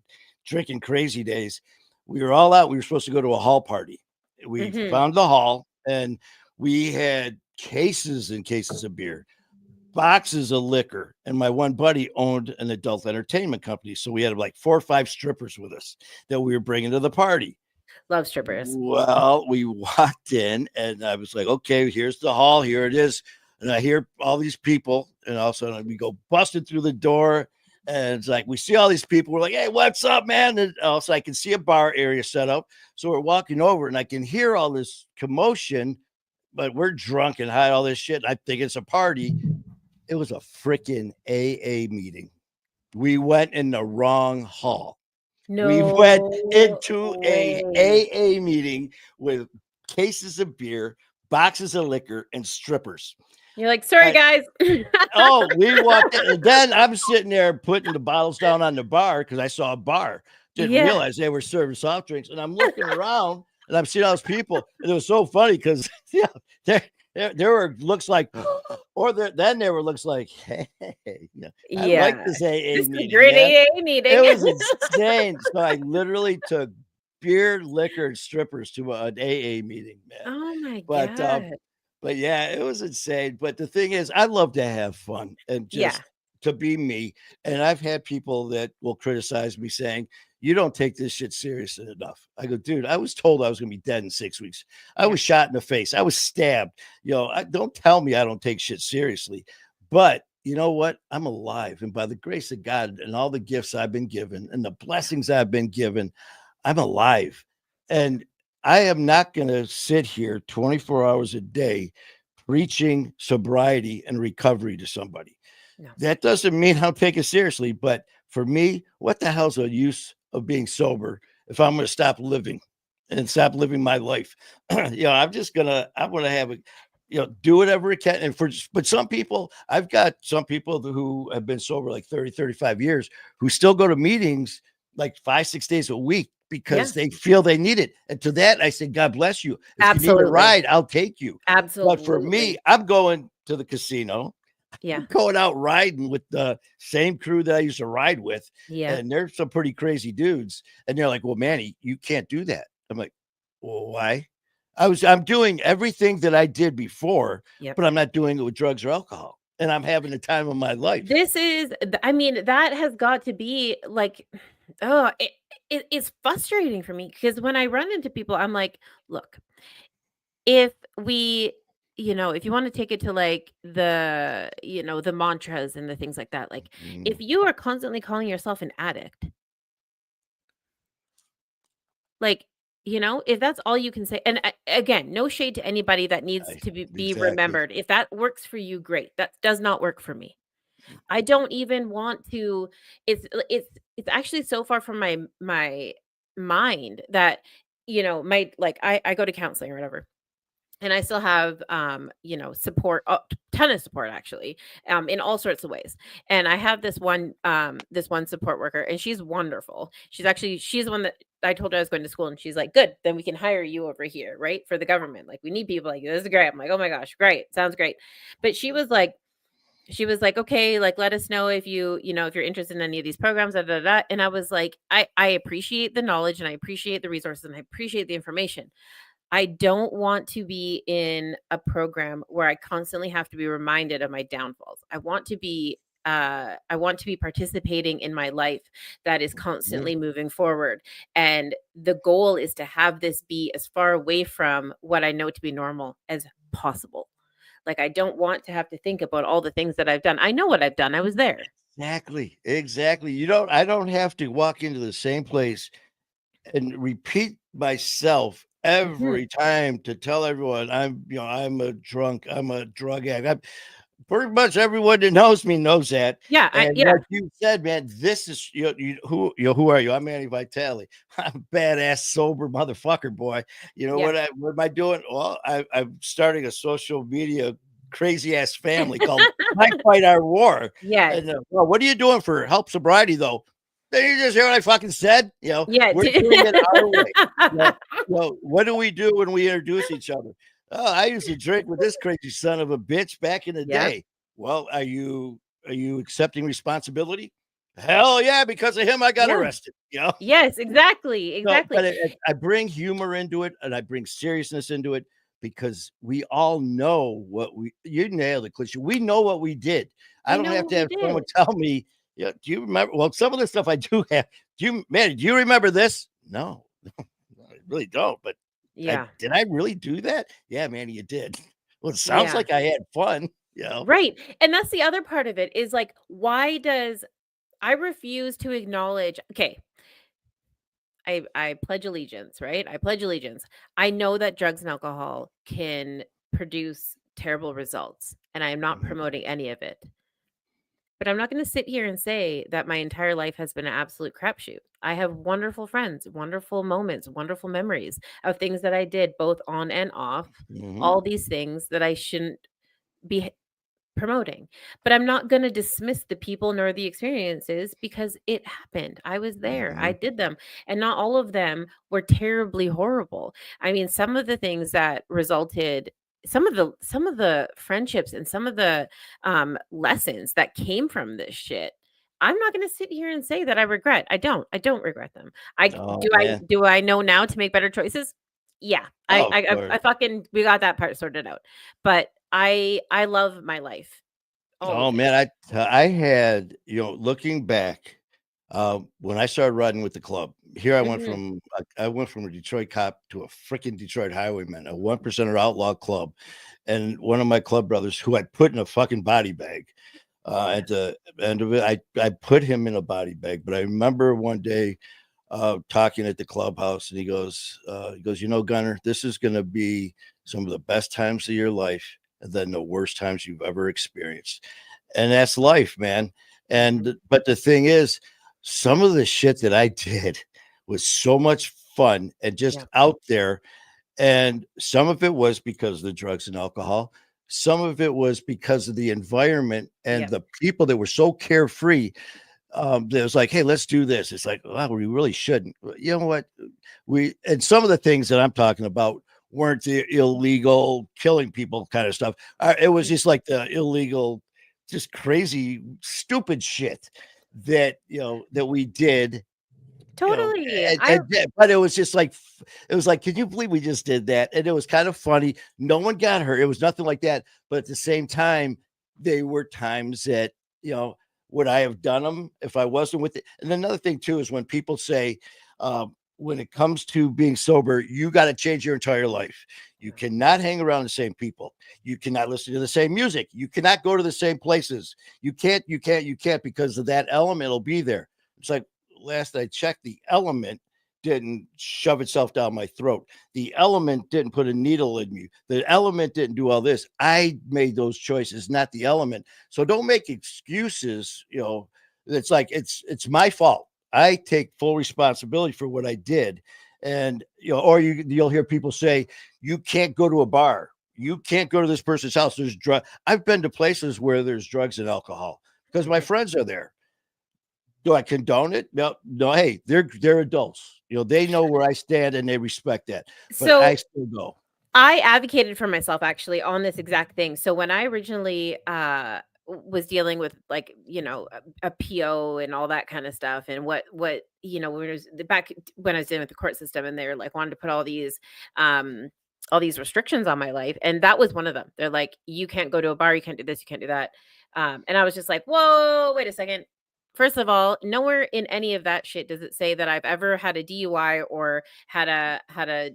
drinking crazy days. We were all out. We were supposed to go to a hall party. We Hmm. found the hall and we had cases and cases of beer, boxes of liquor. And my one buddy owned an adult entertainment company. So we had like 4 or 5 strippers with us that we were bringing to the party. Love strippers. Well, we walked in and I was like, okay, here's the hall. Here it is. And I hear all these people, and all of a sudden we go busting through the door. And it's like, we see all these people. We're like, hey, what's up, man? And also, I can see a bar area set up. So we're walking over, and I can hear all this commotion, but we're drunk and high, all this shit. I think it's a party. It was a freaking AA meeting. We went in the wrong hall. We went No into a way. AA meeting with cases of beer, boxes of liquor, and strippers. You're like, sorry, I, guys. oh, we walked in, and then I'm sitting there putting the bottles down on the bar because I saw a bar. Didn't Yeah. realize they were serving soft drinks, and I'm looking around and I'm seeing all those people, and it was so funny because yeah, there were looks like, or then there were looks like, hey, I like Yeah. this AA This is a meeting, great man. AA It meeting. was insane. So I literally took beer, liquor, and strippers to an AA meeting, man. Oh my But God. but yeah, it was insane. But the thing is, I love to have fun and Yeah. just to be me. And I've had people that will criticize me saying, "You don't take this shit seriously enough." I go, dude, I was told I was going to be dead in 6 weeks. I Yeah. was shot in the face. I was stabbed. Don't tell me I don't take shit seriously. But you know what? I'm alive. And by the grace of God and all the gifts I've been given and the blessings I've been given, I'm alive. And I am not going to sit here 24 hours a day preaching sobriety and recovery to somebody. No. That doesn't mean I'll take it seriously. But for me, what the hell's the use of being sober if I'm going to stop living and stop living my life? I'm going to have a, do whatever it can. And but some people, I've got some people who have been sober like 30, 35 years who still go to meetings like 5-6 days a week because they feel they need it. And to that, I say, God bless you. If you need a ride, I'll take you. Absolutely. But for me, I'm going to the casino. Yeah. I'm going out riding with the same crew that I used to ride with. Yeah. And they're some pretty crazy dudes. And they're like, well, Manny, you can't do that. I'm like, well, why? I'm doing everything that I did before, but I'm not doing it with drugs or alcohol. And I'm having the time of my life. I mean, that has got to be like, oh, it's frustrating for me because when I run into people, I'm like, look, if we, if you want to take it to like the mantras and the things like that, like if you are constantly calling yourself an addict, like, if that's all you can say, and again, no shade to anybody that needs to be Exactly. remembered. If that works for you, great. That does not work for me. I don't even want to. It's actually so far from my mind that my like I go to counseling or whatever. And I still have, support, a ton of support actually, in all sorts of ways. And I have this one support worker, and she's wonderful. She's the one that I told her I was going to school, and she's like, "Good, then we can hire you over here, right, for the government. Like, we need people like you. This is great." I'm like, "Oh my gosh, great, sounds great." But she was like, okay, like, let us know if if you're interested in any of these programs, da, da, da. And I was like, I appreciate the knowledge and I appreciate the resources and I appreciate the information. I don't want to be in a program where I constantly have to be reminded of my downfalls. I want to be participating in my life that is constantly moving forward. And the goal is to have this be as far away from what I know to be normal as possible. Like, I don't want to have to think about all the things that I've done. I know what I've done. I was there. Exactly. I don't have to walk into the same place and repeat myself every time to tell everyone I'm a drunk, I'm a drug addict. Pretty much everyone that knows me knows that. Yeah. And like you said, man, this is who are you? I'm Manny Vitale. I'm a badass, sober motherfucker, boy. What am I doing? Well, I'm starting a social media crazy ass family called I Fight Our War. Yeah. And well, what are you doing for help sobriety though? Did you just hear what I fucking said? Yeah. We're doing it our way. What do we do when we introduce each other? Oh, I used to drink with this crazy son of a bitch back in the day. Well, are you accepting responsibility? Hell yeah, because of him, I got arrested. Yes, exactly. Exactly. But I bring humor into it and I bring seriousness into it because we all know you nailed it, Cliche. We know what we did. I don't have to have someone tell me, do you remember? Well, some of the stuff I do have. Do you remember this? No, I really don't. But did I really do that? Yeah, Manny, you did. Well, it sounds like I had fun. Right. And that's the other part of it is like, why does I refuse to acknowledge, okay, I pledge allegiance, right? I pledge allegiance. I know that drugs and alcohol can produce terrible results, and I am not promoting any of it. But I'm not going to sit here and say that my entire life has been an absolute crapshoot. I have wonderful friends, wonderful moments, wonderful memories of things that I did both on and off. All these things that I shouldn't be promoting. But I'm not going to dismiss the people nor the experiences because it happened. I was there. I Mhm. did them. And not all of them were terribly horrible. I mean, some of the things that resulted, some of the friendships and some of the lessons that came from this shit, I'm not going to sit here and say that I regret. I don't regret them. Oh man. Do I know now to make better choices? Yeah. Oh, of course. I fucking, we got that part sorted out. But I love my life, all of Oh it. man, I had, looking back, when I started riding with the club, here Mhm. I went from a Detroit cop to a freaking Detroit highwayman, a 1% outlaw club. And one of my club brothers who I put in a fucking body bag, Yeah. at the end of it, I put him in a body bag. But I remember one day talking at the clubhouse, and he goes, Gunner, this is going to be some of the best times of your life, and then the worst times you've ever experienced, and that's life, man. Mhm. But the thing is, some of the shit that I did was so much fun and just Yeah. out there, and some of it was because of the drugs and alcohol. Some of it was because of the environment and Yeah. the people that were so carefree. That was like, hey, let's do this. It's like, wow, we really shouldn't. You know what? And some of the things that I'm talking about weren't the illegal killing people kind of stuff. It was just like the illegal, just crazy, stupid shit that, that we did, Totally. I but it was just like, it was like, can you believe we just did that? And it was kind of funny. No one got hurt. It was nothing like that. But at the same time, they were times that, would I have done them if I wasn't with it? And another thing too is when people say, when it comes to being sober, you got to change your entire life. You cannot hang around the same people. You cannot listen to the same music. You cannot go to the same places. You can't because of that element will be there. It's like, last I checked, the element didn't shove itself down my throat. The element didn't put a needle in me. The element didn't do all this. I made those choices, not the element. So don't make excuses. It's like it's my fault. I take full responsibility for what I did. And or you'll hear people say, you can't go to a bar. You can't go to this person's house. There's drug. I've been to places where there's drugs and alcohol because my Mhm. friends are there. Do I condone it? No, no. Hey, they're adults. They know where I stand and they respect that. But I So still go. I advocated for myself actually on this exact thing. So when I originally was dealing with, like, a PO and all that kind of stuff, and when it was back when I was dealing with the court system, and they're like wanted to put all these restrictions on my life, and that was one of them. They're like, you can't go to a bar, you can't do this, you can't do that. And I was just like, whoa, wait a second. First of all, nowhere in any of that shit does it say that I've ever had a DUI or had a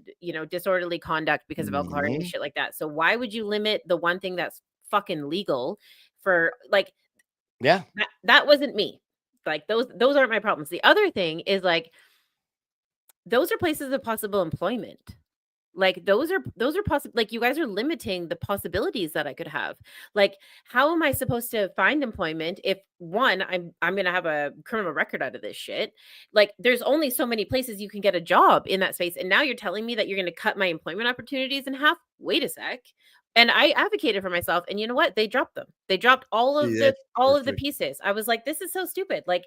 disorderly conduct because of alcohol or any Mhm. shit like that. So why would you limit the one thing that's fucking legal for, like, Yeah. that wasn't me. Like, those aren't my problems. The other thing is, like, those are places of possible employment. Like, those are possible, like, you guys are limiting the possibilities that I could have. Like, how am I supposed to find employment if, one, I'm gonna have a criminal record out of this shit? Like, there's only so many places you can get a job in that space, and now you're telling me that you're gonna cut my employment opportunities in half? Wait a sec. And I advocated for myself, and you know what? They dropped them. They dropped all See, of the that's all of the perfect. pieces. I was like, this is so stupid. Like,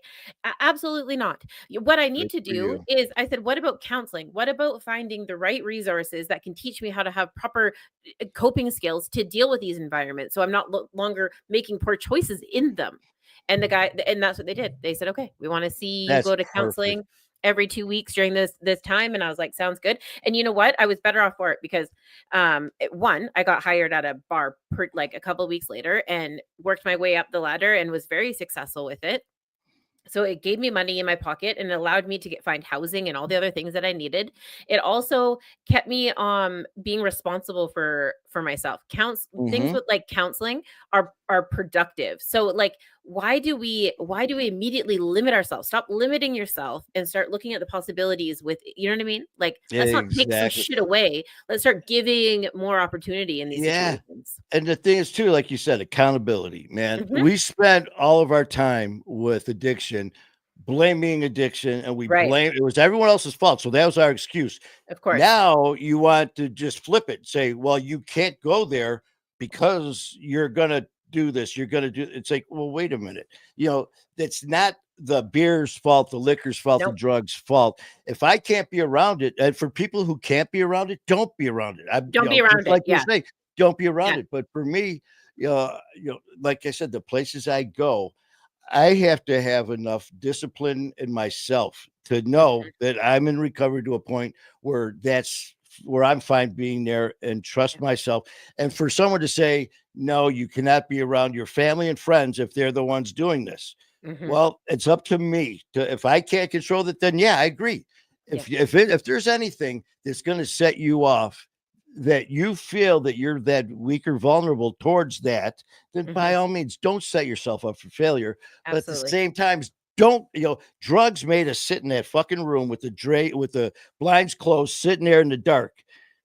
absolutely not. What I need Good to for do you. is, I said, what about counseling? What about finding the right resources that can teach me how to have proper coping skills to deal with these environments, so I'm not longer making poor choices in them? And that's what they did. They said, okay, we want to see you That's go to perfect. counseling every 2 weeks during this time. And I was like, sounds good. And you know what? I was better off for it because one, I got hired at a bar like a couple of weeks later and worked my way up the ladder and was very successful with it. So it gave me money in my pocket and it allowed me to find housing and all the other things that I needed. It also kept me being responsible for myself. Things Mhm. with, like, counseling are productive. So, like, why do we immediately limit ourselves? Stop limiting yourself and start looking at the possibilities with, you know what I mean? Like, let's not take some Exactly. shit away. Let's start giving more opportunity in these Yeah. situations. And the thing is too, like you said, accountability, man. Mhm. We spend all of our time with addiction, blaming addiction, and we Right. blame it was everyone else's fault. So that was our excuse. Of course. Now you want to just flip it, say, well, you can't go there because do this. You're going to do. It's like, well, wait a minute. That's not the beer's fault, the liquor's fault, the Nope. drugs' fault. If I can't be around it, and for people who can't be around it, don't be around it. Don't be around just it. like you Yeah. say, don't be around Yeah. it. But for me, like I said, the places I go, I have to have enough discipline in myself to know that I'm in recovery to a point where that's where I'm fine being there and trust myself. And for someone to say, no, you cannot be around your family and friends if they're the ones doing this. Mhm. Well, it's up to me to, if I can't control it, then yeah, I agree. If there's anything that's going to set you off, that you feel that you're that weak or vulnerable towards that, then by all means, don't set yourself up for failure. But at the Absolutely. same time, don't, drugs made us sit in that fucking room with the blinds closed, sitting there in the dark.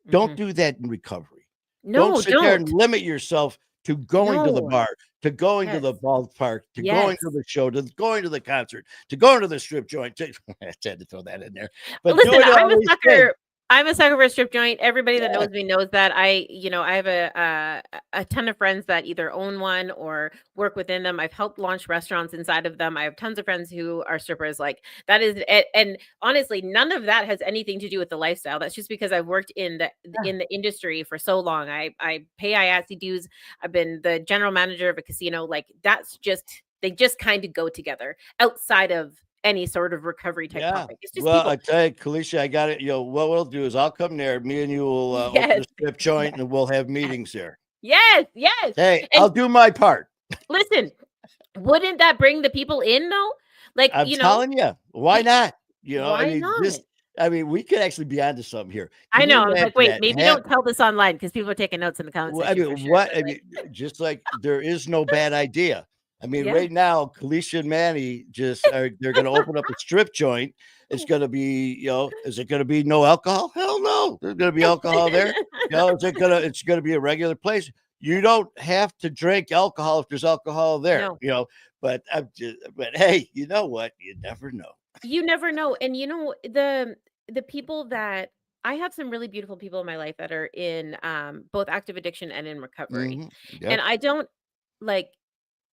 Don't Mhm. do that in recovery. No, Don't sit there and don't. limit yourself to going to the No. bar, to going to the Yes. ballpark, to going to Yes. the show, to going to the concert, to going to the strip joint. I had to throw that in there. But Listen, doing all I'm a these things, sucker. I'm a sucker for a strip joint. Everybody that yeah, knows me knows that. I have a ton of friends that either own one or work within them. I've helped launch restaurants inside of them. I have tons of friends who are strippers. Like that is it. And honestly, none of that has anything to do with the lifestyle. That's just because I've worked in the industry for so long. I pay IATSE dues. I've been the general manager of a casino. Like they just kind of go together outside of any sort of recovery type yeah. topic. It's just Well, people. I tell you, Kalisha, I got it. What we'll do is I'll come there. Me and you will open Yes. a strip joint, Yes. and we'll have Yes. meetings there. Yes. Yes. Hey, And I'll do my part. listen, wouldn't that bring the people in though? Like, I'm telling you, why not? why not? We could actually be onto something here. I Can you know. I was like, imagine wait, that? maybe don't tell this online because people are taking notes in the comment section for sure. But like, Just like there is no bad idea. yeah. Right now, Kalisha and Manny they're going to open up a strip joint. It's going to be, is it going to be no alcohol? Hell no. There's going to be alcohol there. It's going to be a regular place. You don't have to drink alcohol if there's alcohol there, No. but hey, you know what? You never know. You never know. And the people that I have some really beautiful people in my life that are in both active addiction and in recovery. Yep. And I don't like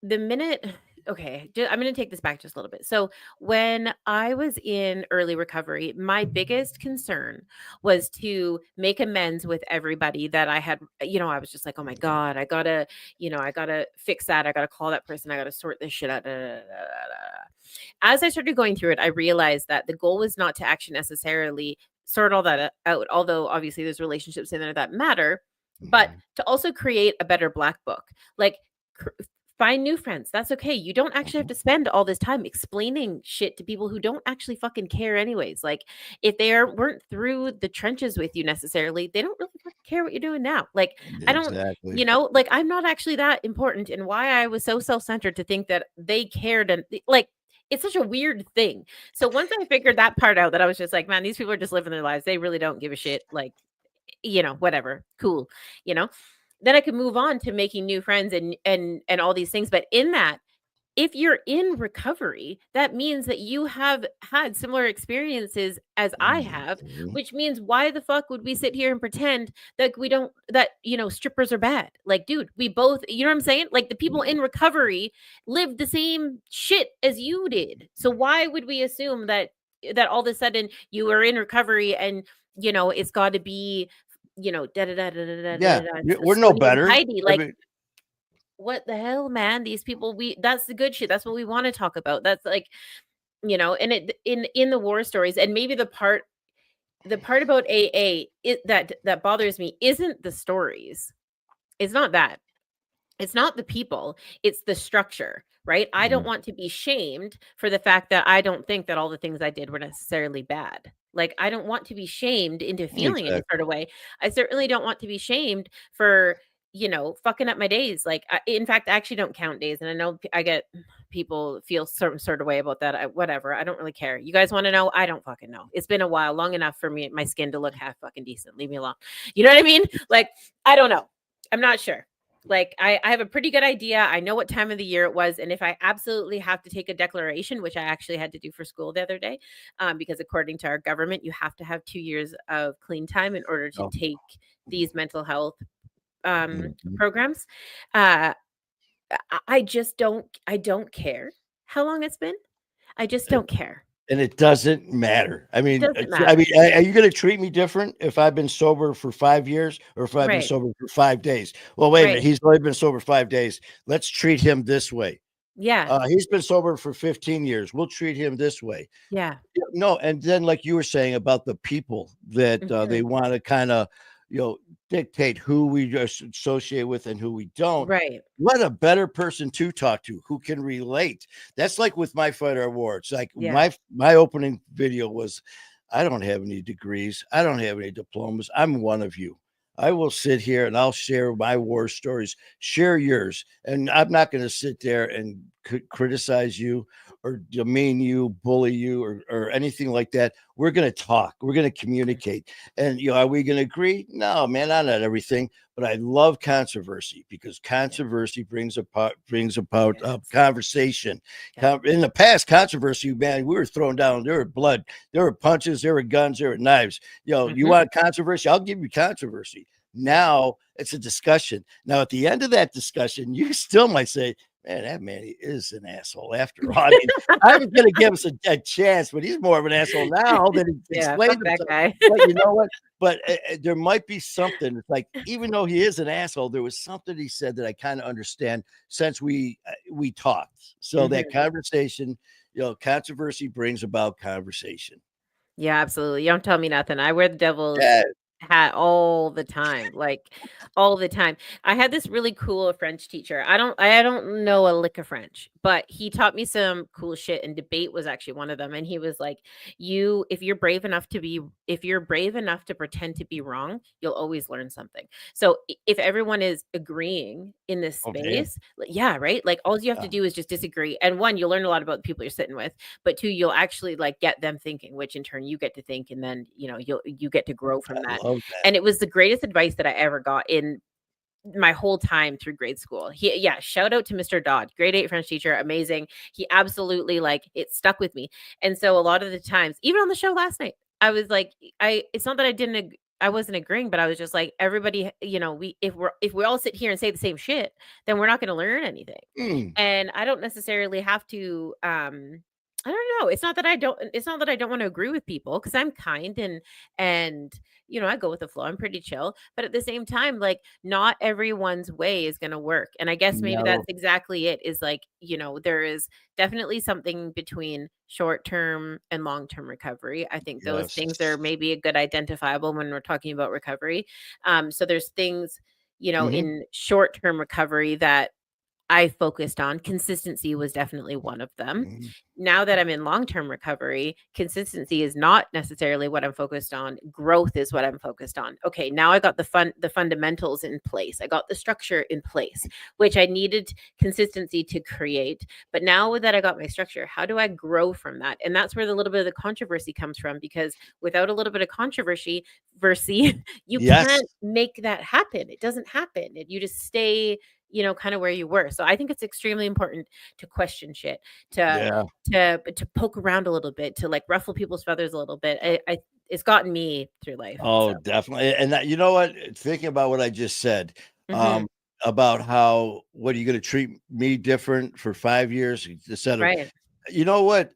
the minute okay, I'm going to take this back just a little bit. So, when I was in early recovery, my biggest concern was to make amends with everybody that I had, I was just like, "Oh my god, I got to, I got to fix that. I got to call that person. I got to sort this shit out." Da, da, da, da, da. As I started going through it, I realized that the goal was not to actually necessarily sort all that out, although obviously there's relationships in there that matter, but to also create a better black book. Like find new friends. That's okay. You don't actually have to spend all this time explaining shit to people who don't actually fucking care anyways. Like if they weren't through the trenches with you necessarily, they don't really fucking care what you're doing now. Like I don't, Exactly. like I'm not actually that important, and why I was so self-centered to think that they cared, and like it's such a weird thing. So once I figured that part out, that I was just like, man, these people are just living their lives. They really don't give a shit. Like, whatever, cool, then I could move on to making new friends and all these things. But in that, if you're in recovery, that means that you have had similar experiences as I have, which means why the fuck would we sit here and pretend that strippers are bad? Like, dude, we both, you know what I'm saying? Like the people in recovery lived the same shit as you did. So why would we assume that all of a sudden you were in recovery and it's got to be da da da da da da da. We're no better. Like, what the hell, man? These people, that's the good shit. That's what we want to talk about. That's like, and it in the war stories, and maybe the part about AA that bothers me isn't the stories. It's not that. It's not the people. It's the structure, right? I don't want to be shamed for the fact that I don't think that all the things I did were necessarily bad. Like, I don't want to be shamed into feeling any sort of way. I certainly don't want to be shamed for, fucking up my days. Like, in fact, I actually don't count days. And I know I get people feel certain sort of way about that. Whatever. I don't really care. You guys want to know? I don't fucking know. It's been a while, long enough for my skin to look half fucking decent. Leave me alone. You know what I mean? Like, I don't know. I'm not sure. Like, I have a pretty good idea. I know what time of the year it was. And if I absolutely have to take a declaration, which I actually had to do for school the other day, because according to our government, you have to have 2 years of clean time in order to take these mental health programs. I just I don't care how long it's been. I just don't care. And it doesn't matter. I It mean, doesn't I matter. mean, are you going to treat me different if I've been sober for 5 years or if I've been Right. sober for 5 days? Well, wait a minute. Right. He's only been sober 5 days. Let's treat him this way. Yeah. He's been sober for 15 years. We'll treat him this way. Yeah. Yeah, no, and then like you were saying about the people that they Mhm. want to kind of, dictate who we just associate with and who we don't. Right. What a better person to talk to who can relate. That's like with my fighter awards. Like Yeah. my opening video was, I don't have any degrees. I don't have any diplomas. I'm one of you. I will sit here and I'll share my war stories, share yours. And I'm not going to sit there and criticize you or demean you, bully you, or anything like that. We're going to talk. We're going to communicate. And, are we going to agree? No, man, not on everything. But I love controversy because controversy brings about Yes. conversation. Yeah. In the past, controversy, man, we were thrown down. There were blood, there were punches, there were guns, there were knives. You Mhm. want controversy? I'll give you controversy. Now it's a discussion. Now at the end of that discussion, you still might say, man, that man is an asshole after all. I mean, I was going to give us a chance, but he's more of an asshole now than he Yeah, explained fuck that himself. guy. But you know what? But there might be something. It's like, even though he is an asshole, there was something he said that I kind of understand since we talked. So that Mhm. conversation, controversy brings about conversation. Yeah, absolutely. You don't tell me nothing. I wear the devil's Yeah. hat all the time, like all the time. I had this really cool French teacher. I don't know a lick of French, but he taught me some cool shit, and debate was actually one of them. And he was like, "You if you're brave enough to pretend to be wrong, you'll always learn something." So if everyone is agreeing in this Oh, damn. space, yeah, right? Like all you have to Yeah. do is just disagree. And one, you'll learn a lot about the people you're sitting with, but two, you'll actually like get them thinking, which in turn you get to think, and then you get to grow from I that. love that. And it was the greatest advice that I ever got in my whole time through grade school. Yeah, shout out to Mr. Dodd, grade 8 French teacher, amazing. He absolutely like it stuck with me. And so a lot of the times, even on the show last night, I was like, it's not that I wasn't agreeing, but I was just like, everybody, if we all sit here and say the same shit, then we're not going to learn anything. Mm, And I don't necessarily have to I don't know. It's not that I don't want to agree with people, because I'm kind and I go with the flow. I'm pretty chill. But at the same time, like not everyone's way is gonna work. And I guess maybe that's no. exactly it, is like, there is definitely something between short-term and long-term recovery. I think those Yes. things are maybe a good identifiable when we're talking about recovery. So there's things, Mhm. in short-term recovery that I focused on. Consistency was definitely one of them. Mhm. Now that I'm in long-term recovery, consistency is not necessarily what I'm focused on. Growth is what I'm focused on. Okay, now I got the fundamentals in place. I got the structure in place, which I needed consistency to create. But now that I got my structure, how do I grow from that? And that's where the little bit of the controversy comes from, because without a little bit of controversy, you Yes. can't make that happen. It doesn't happen. You just stay kind of where you were. So I think it's extremely important to question shit, to Yeah. to poke around a little bit, to like ruffle people's feathers a little bit. It's gotten me through life. So Oh, definitely. And that, you know what? Thinking about what I just said, mhm, about how, what are you going to treat me different for 5 years, etc. right. You know what?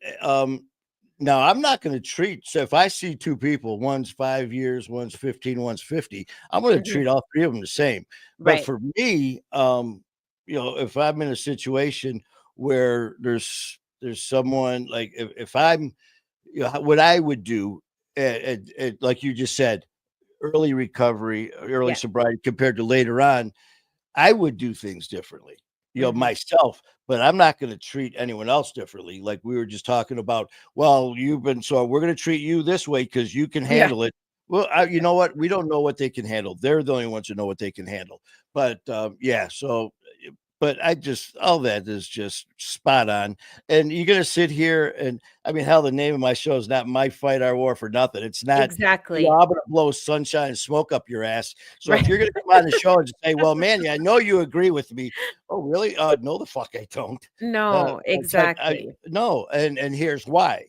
Now I'm not going to treat. So if I see two people, one's 5 years, one's 15, one's 50, I'm going to Mhm, treat all three of them the same. But right. for me, if I'm in a situation where there's someone like, if I'm, what I would do, like you just said, early recovery, early Yeah. sobriety compared to later on, I would do things differently, Mhm, myself, but I'm not going to treat anyone else differently. Like we were just talking about, well, so we're going to treat you this way because you can yeah. handle it. Well, you know what? We don't know what they can handle. They're the only ones who know what they can handle. But yeah, so but all that is just spot on. And you're gonna sit here and, I mean, hell, the name of my show is not My Fight Our War for nothing. It's not, Exactly. I'm gonna blow sunshine and smoke up your ass. So if Right. you're gonna come on the show and say, well, man, yeah, I know you agree with me. Oh, really? No, the fuck I don't. No, It's like, exactly. no, and here's why.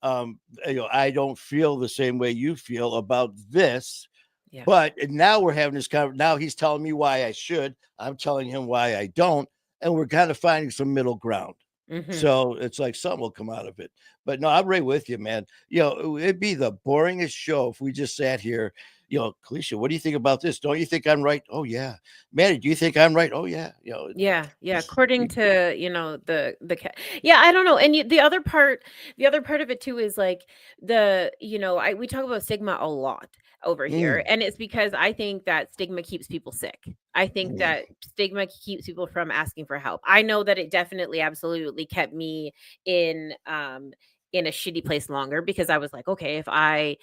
I don't feel the same way you feel about this, Yeah. but now we're having this now he's telling me why I should. I'm telling him why I don't. and we're kind of finding some middle ground. Mm-hmm. So it's like something will come out of it. But no, I'm right with you, man. It'd be the boringest show if we just sat here. Kalisha, what do you think about this? Don't you think I'm right? Oh yeah. Manny, do you think I'm right? Oh yeah. Yeah, yeah. According to yeah, I don't know. And the other part of it too is like we talk about stigma a lot over here, Mm, and it's because I think that stigma keeps people sick. I think mm, that stigma keeps people from asking for help. I know that it definitely, absolutely kept me in in a shitty place longer, because I was like, okay, if I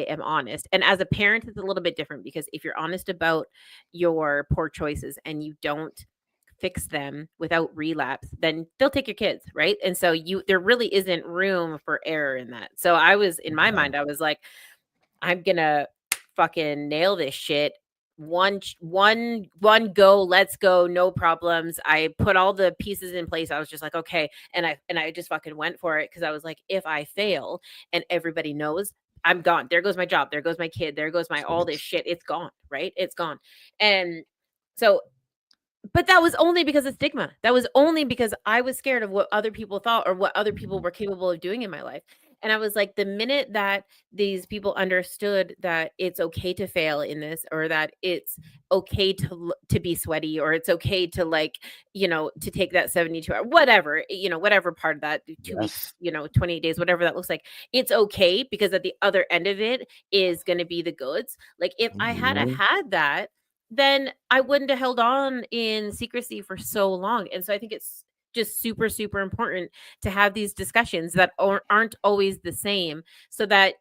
am honest, and as a parent, it's a little bit different, because if you're honest about your poor choices and you don't fix them without relapse, then they'll take your kids, right? And so there really isn't room for error in that. So I was, in my yeah. mind, I was like, I'm gonna fucking nail this shit. One go, let's go, no problems. I put all the pieces in place. I was just like, okay, and I just fucking went for it, because I was like, if I fail and everybody knows, I'm gone. There goes my job. There goes my kid. There goes my all this shit. It's gone, right? It's gone. And so, but that was only because of stigma. That was only because I was scared of what other people thought or what other people were capable of doing in my life. And I was like, the minute that these people understood that it's okay to fail in this, or that it's okay to be sweaty, or it's okay to, like, to take that 72 hour, whatever, whatever part of that, 2 weeks, Yes. 28 days, whatever that looks like, it's okay, because at the other end of it is going to be the goods. Like, if I had a Mhm. had that, then I wouldn't have held on in secrecy for so long. And so I think it's just super, super important to have these discussions that aren't always the same, so that,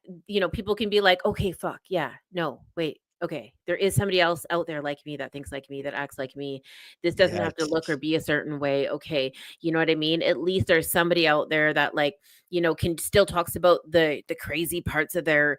people can be like, okay, fuck, yeah, no, wait, okay, there is somebody else out there like me, that thinks like me, that acts like me. This doesn't have to look or Yes. be a certain way. Okay. You know what I mean? At least there's somebody out there that, like, can still talks about the crazy parts of their,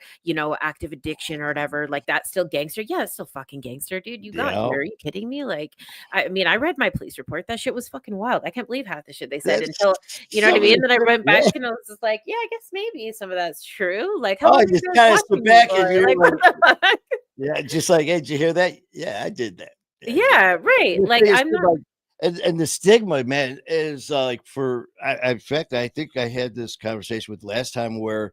active addiction or whatever. Like, that's still gangster. Yeah, it's still fucking gangster, dude. You got Yeah. here. Are you kidding me? Like, I mean, I read my police report. That shit was fucking wild. I can't believe half the shit they said, That's until, you know what I some of mean? the And then I shit. went back Yeah. and I was just like, yeah, I guess maybe some of that's true. Like, how Oh, long I are you just guys kind of sit watching me back and for? you're Like, like, what the fuck? yeah, just like, hey, did you hear that? Yeah, I did that. Yeah, I did Yeah, that. right. The Like, thing is, I'm too, not. like, and the stigma, man, is like in fact, I think I had this conversation with last time where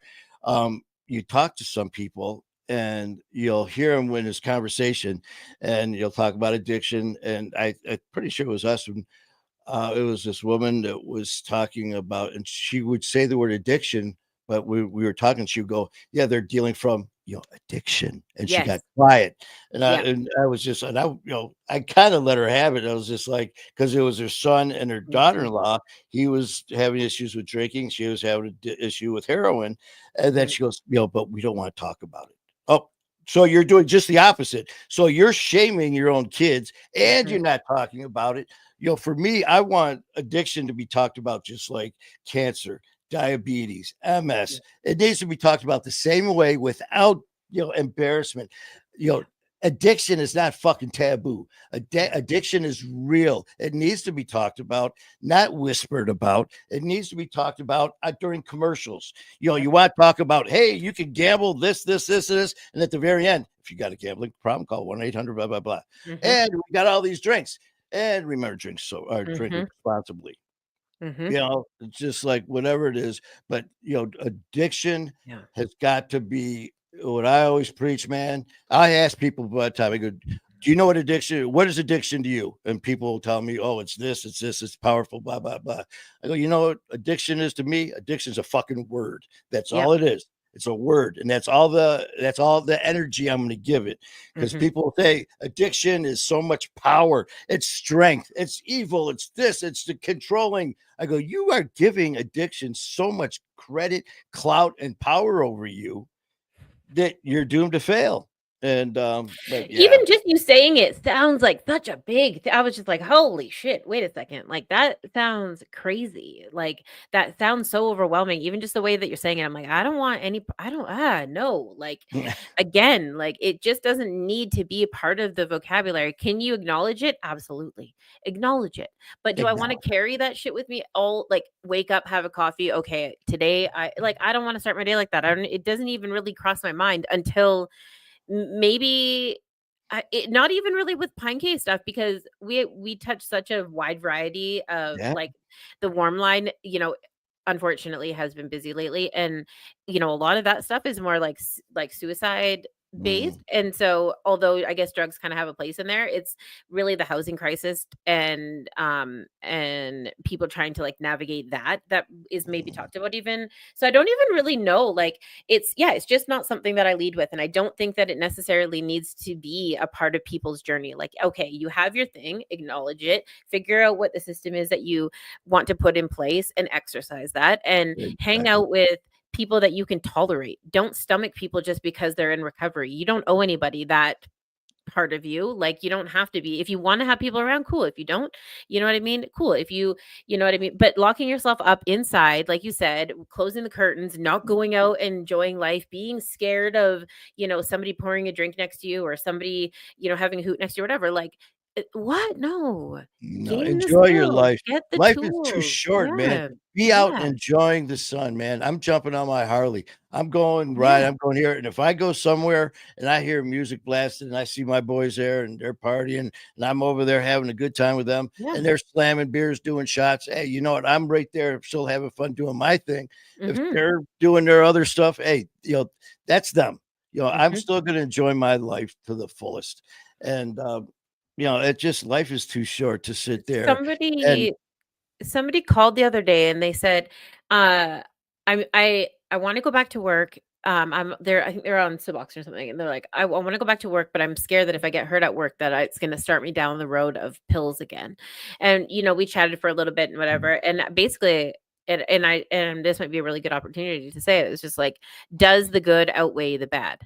you talk to some people and you'll hear them in this conversation and you'll talk about addiction. And I'm pretty sure it was us. It was this woman that was talking about, and she would say the word addiction, but we were talking. She would go, "Yeah, they're dealing from addiction," and she got Yes. quiet. Yeah. And I was just, and I kind of let her have it. I was just like, because it was her son and her Hmm. daughter-in-law. He was having issues with drinking. She was having an issue with heroin, and then Right. she goes, but we don't want to talk about it. Oh. So you're doing just the opposite. So you're shaming your own kids and Hmm. you're not talking about it. For me, I want addiction to be talked about just like cancer, diabetes, Yeah. MS. It needs to be talked about the same way without, embarrassment. You Yeah. know, addiction is not fucking taboo. Yeah. Addiction is real. It needs to be talked about, not whispered about. It needs to be talked about during commercials. Yep. You want to talk about, hey, you can gamble this, and at the very end, if you got a gambling problem, call 1-800 blah blah blah. Hmm. And we got all these drinks. And remember, drink Hmm. responsibly. Hmm. It's just like whatever it is. But addiction Yeah. has got to be what I always preach, man. I ask people by the time I go, do you know what is addiction to you? And people will tell me, oh, it's this, it's powerful, blah, blah, blah. I go, you know what addiction is to me? Addiction is a fucking word. That's Yep. all it is. It's a word, and that's all the energy I'm going to give it. Because Hmm. people say addiction is so much power, it's strength, it's evil, it's this, it's the controlling. I go, you are giving addiction so much credit, clout, and power over you that you're doomed to fail. And but yeah, Even just you saying it sounds like such a big I was just like, holy shit, wait a second. Like, that sounds crazy. Like, that sounds so overwhelming. Even just the way that you're saying it, I'm like, I don't want any, I don't, no. Like, again, like, it just doesn't need to be a part of the vocabulary. Can you acknowledge it? Absolutely. Acknowledge it. But do I want to acknowledge. carry that shit with me all, like, wake up, have a coffee? Okay, today I don't want to start my day like that. It doesn't even really cross my mind until maybe not even really with Pinecase stuff, because we touch such a wide variety of, Yeah. like, the warm line, unfortunately has been busy lately, and a lot of that stuff is more like like suicide based. Mm. And so, although I guess drugs kind of have a place in there, it's really the housing crisis and people trying to like navigate that is maybe talked about even. So I don't even really know, like, it's just not something that I lead with, and I don't think that it necessarily needs to be a part of people's journey. Like, okay, you have your thing, acknowledge it, figure out what the system is that you want to put in place, and exercise that, and hang Exactly. out with people that you can tolerate. Don't stomach people just because they're in recovery. You don't owe anybody that part of you. Like, you don't have to be. If you want to have people around, cool. If you don't, you know what I mean? Cool. If you know what I mean? But locking yourself up inside, like you said, closing the curtains, not going out and enjoying life, being scared of, somebody pouring a drink next to you, or somebody, having a hoot next to you, or whatever. Like, what? No. No, Gain the enjoy your skills, life. get the Life is too tools. short, man. Yeah. Be out Yeah. enjoying the sun, man. I'm jumping on my Harley. I'm going right. Yeah. I'm going here. And if I go somewhere and I hear music blasted and I see my boys there and they're partying and I'm over there having a good time with them Yeah. and they're slamming beers, doing shots. Hey, you know what? I'm right there still having fun doing my thing. If Mhm. they're doing their other stuff, hey, that's them. I'm Mhm. still going to enjoy my life to the fullest. And, it just life is too short to sit there and Somebody somebody called the other day and they said, uh, I want to go back to work. I'm there. I think they're on Suboxone or something, and they're like, I want to go back to work, but I'm scared that if I get hurt at work, that it's going to start me down the road of pills again. And we chatted for a little bit and whatever, and basically. And this might be a really good opportunity to say it. It's just like, does the good outweigh the bad?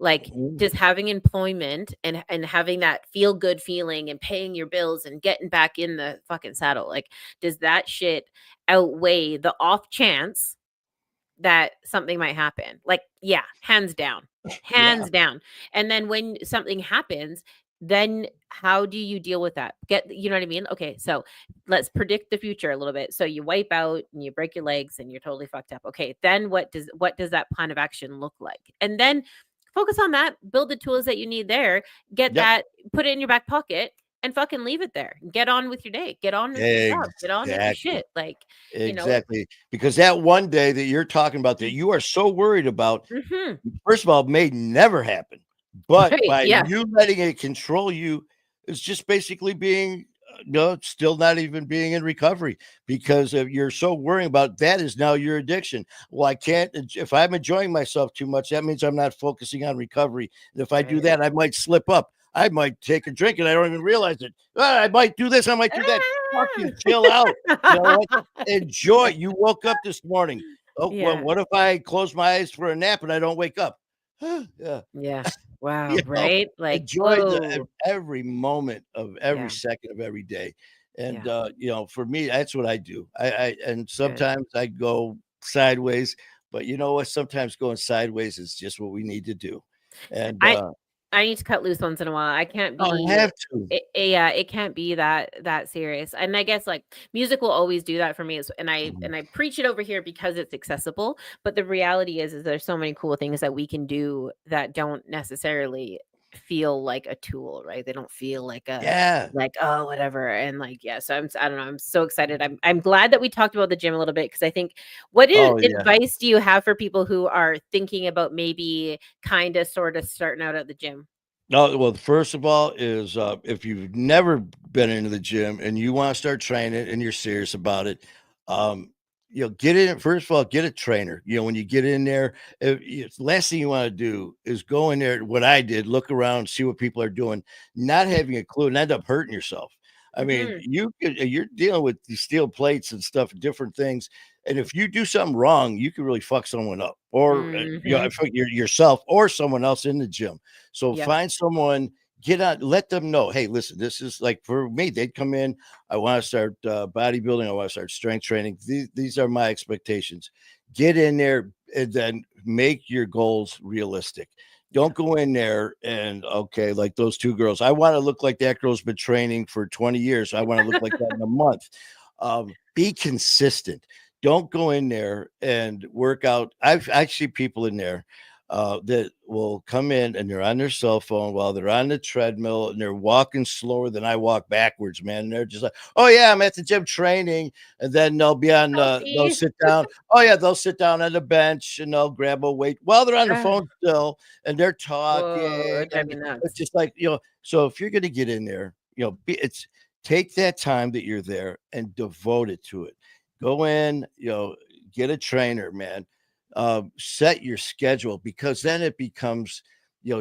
Like, mm, just having employment and having that feel good feeling and paying your bills and getting back in the fucking saddle, like, does that shit outweigh the off chance that something might happen? Like, yeah, hands down. yeah, Hands down. And then when something happens, then how do you deal with that? You know what I mean? Okay, so let's predict the future a little bit. So you wipe out and you break your legs and you're totally fucked up. Okay, then what does that plan of action look like? And then focus on that, build the tools that you need there, get yep. that, put it in your back pocket, and fucking leave it there. Get on with your day. Get on with your job. Get on with your Exactly. shit. Like, you know, Exactly. Because that one day that you're talking about that you are so worried about, mhm. first of all, may never happen. But Right. by Yeah. you letting it control you is just basically being no, still not even being in recovery because if you're so worrying about that is now your addiction. Well, I can't if I'm enjoying myself too much, that means I'm not focusing on recovery. And if I do Right. that, I might slip up. I might take a drink and I don't even realize it. "Ah, I might do this, I might do that. Fucking chill out. You know what? Enjoy. You woke up this morning. Oh, well, Yeah. what if I close my eyes for a nap and I don't wake up? Yeah. Yeah. Wow. You know, Right? Like, enjoy whoa. every moment of every Yeah. second of every day. And, Yeah. for me, that's what I do. And Good. sometimes I go sideways, but you know what? Sometimes going sideways is just what we need to do. And, I I need to cut loose once in a while. I can't I be have to. yeah, it can't be that serious. And I guess like music will always do that for me. And I Mhm. and I preach it over here because it's accessible. But the reality is there's so many cool things that we can do that don't necessarily feel like a tool, right? They don't feel like a Yeah. like, oh, whatever. And like, yeah, so I don't know. I'm so excited. I'm glad that we talked about the gym a little bit, because I think, what Oh, yeah. advice do you have for people who are thinking about maybe kind of sort of starting out at the gym? No, well, first of all is, if you've never been into the gym and you wanna start training and you're serious about it, um, get in first of all, get a trainer. When you get in there, last thing you wanna do is go in there what I did, look around, see what people are doing, not having a clue and end up hurting yourself. I mean, Mhm. you're dealing with these steel plates and stuff, different things, and if you do something wrong, you can really fuck someone up or, Mhm. fuck yourself or someone else in the gym. So Yep. find someone, get on, let them know, hey, listen, this is like for me, they'd come in. I want to start bodybuilding. I want to start strength training. These are my expectations. Get in there and then make your goals realistic. Yeah. Don't go in there and okay, like those two girls. I want to look like that girl's been training for 20 years. I want to look like that in a month. Be consistent. Don't go in there and work out. I see people in there that will come in and they're on their cell phone while they're on the treadmill and they're walking slower than I walk backwards, man. And they're just like, oh yeah, I'm at the gym training, and then they'll Selfie. sit down. Oh yeah, they'll sit down on the bench and they'll grab a weight while they're on the Ah, phone still, and they're whoa, talking, that drive me and it's nuts. just like So if you're gonna get in there, it's take that time that you're there and devote it to it. Go in, get a trainer, man. Set your schedule, because then it becomes,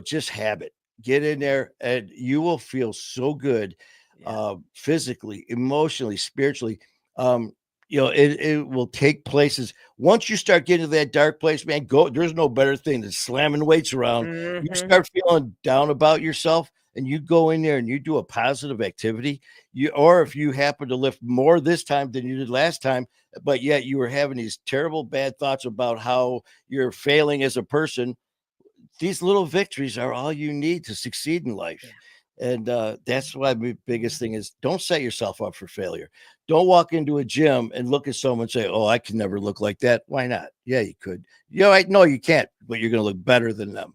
just habit. Get in there and you will feel so good, Yeah. physically, emotionally, spiritually. Um, it will take places. Once you start getting to that dark place, man, go. There's no better thing than slamming weights around. You Hmm. start feeling down about yourself, and you go in there and you do a positive activity. Or if you happen to lift more this time than you did last time, but yet you were having these terrible bad thoughts about how you're failing as a person, these little victories are all you need to succeed in life. Yeah. And that's why my biggest thing is, don't set yourself up for failure. Don't walk into a gym and look at someone and say, oh, I can never look like that. Why not? Yeah, you could. No, you can't, but you're going to look better than them.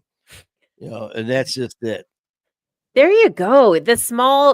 And that's just it. There you go. The small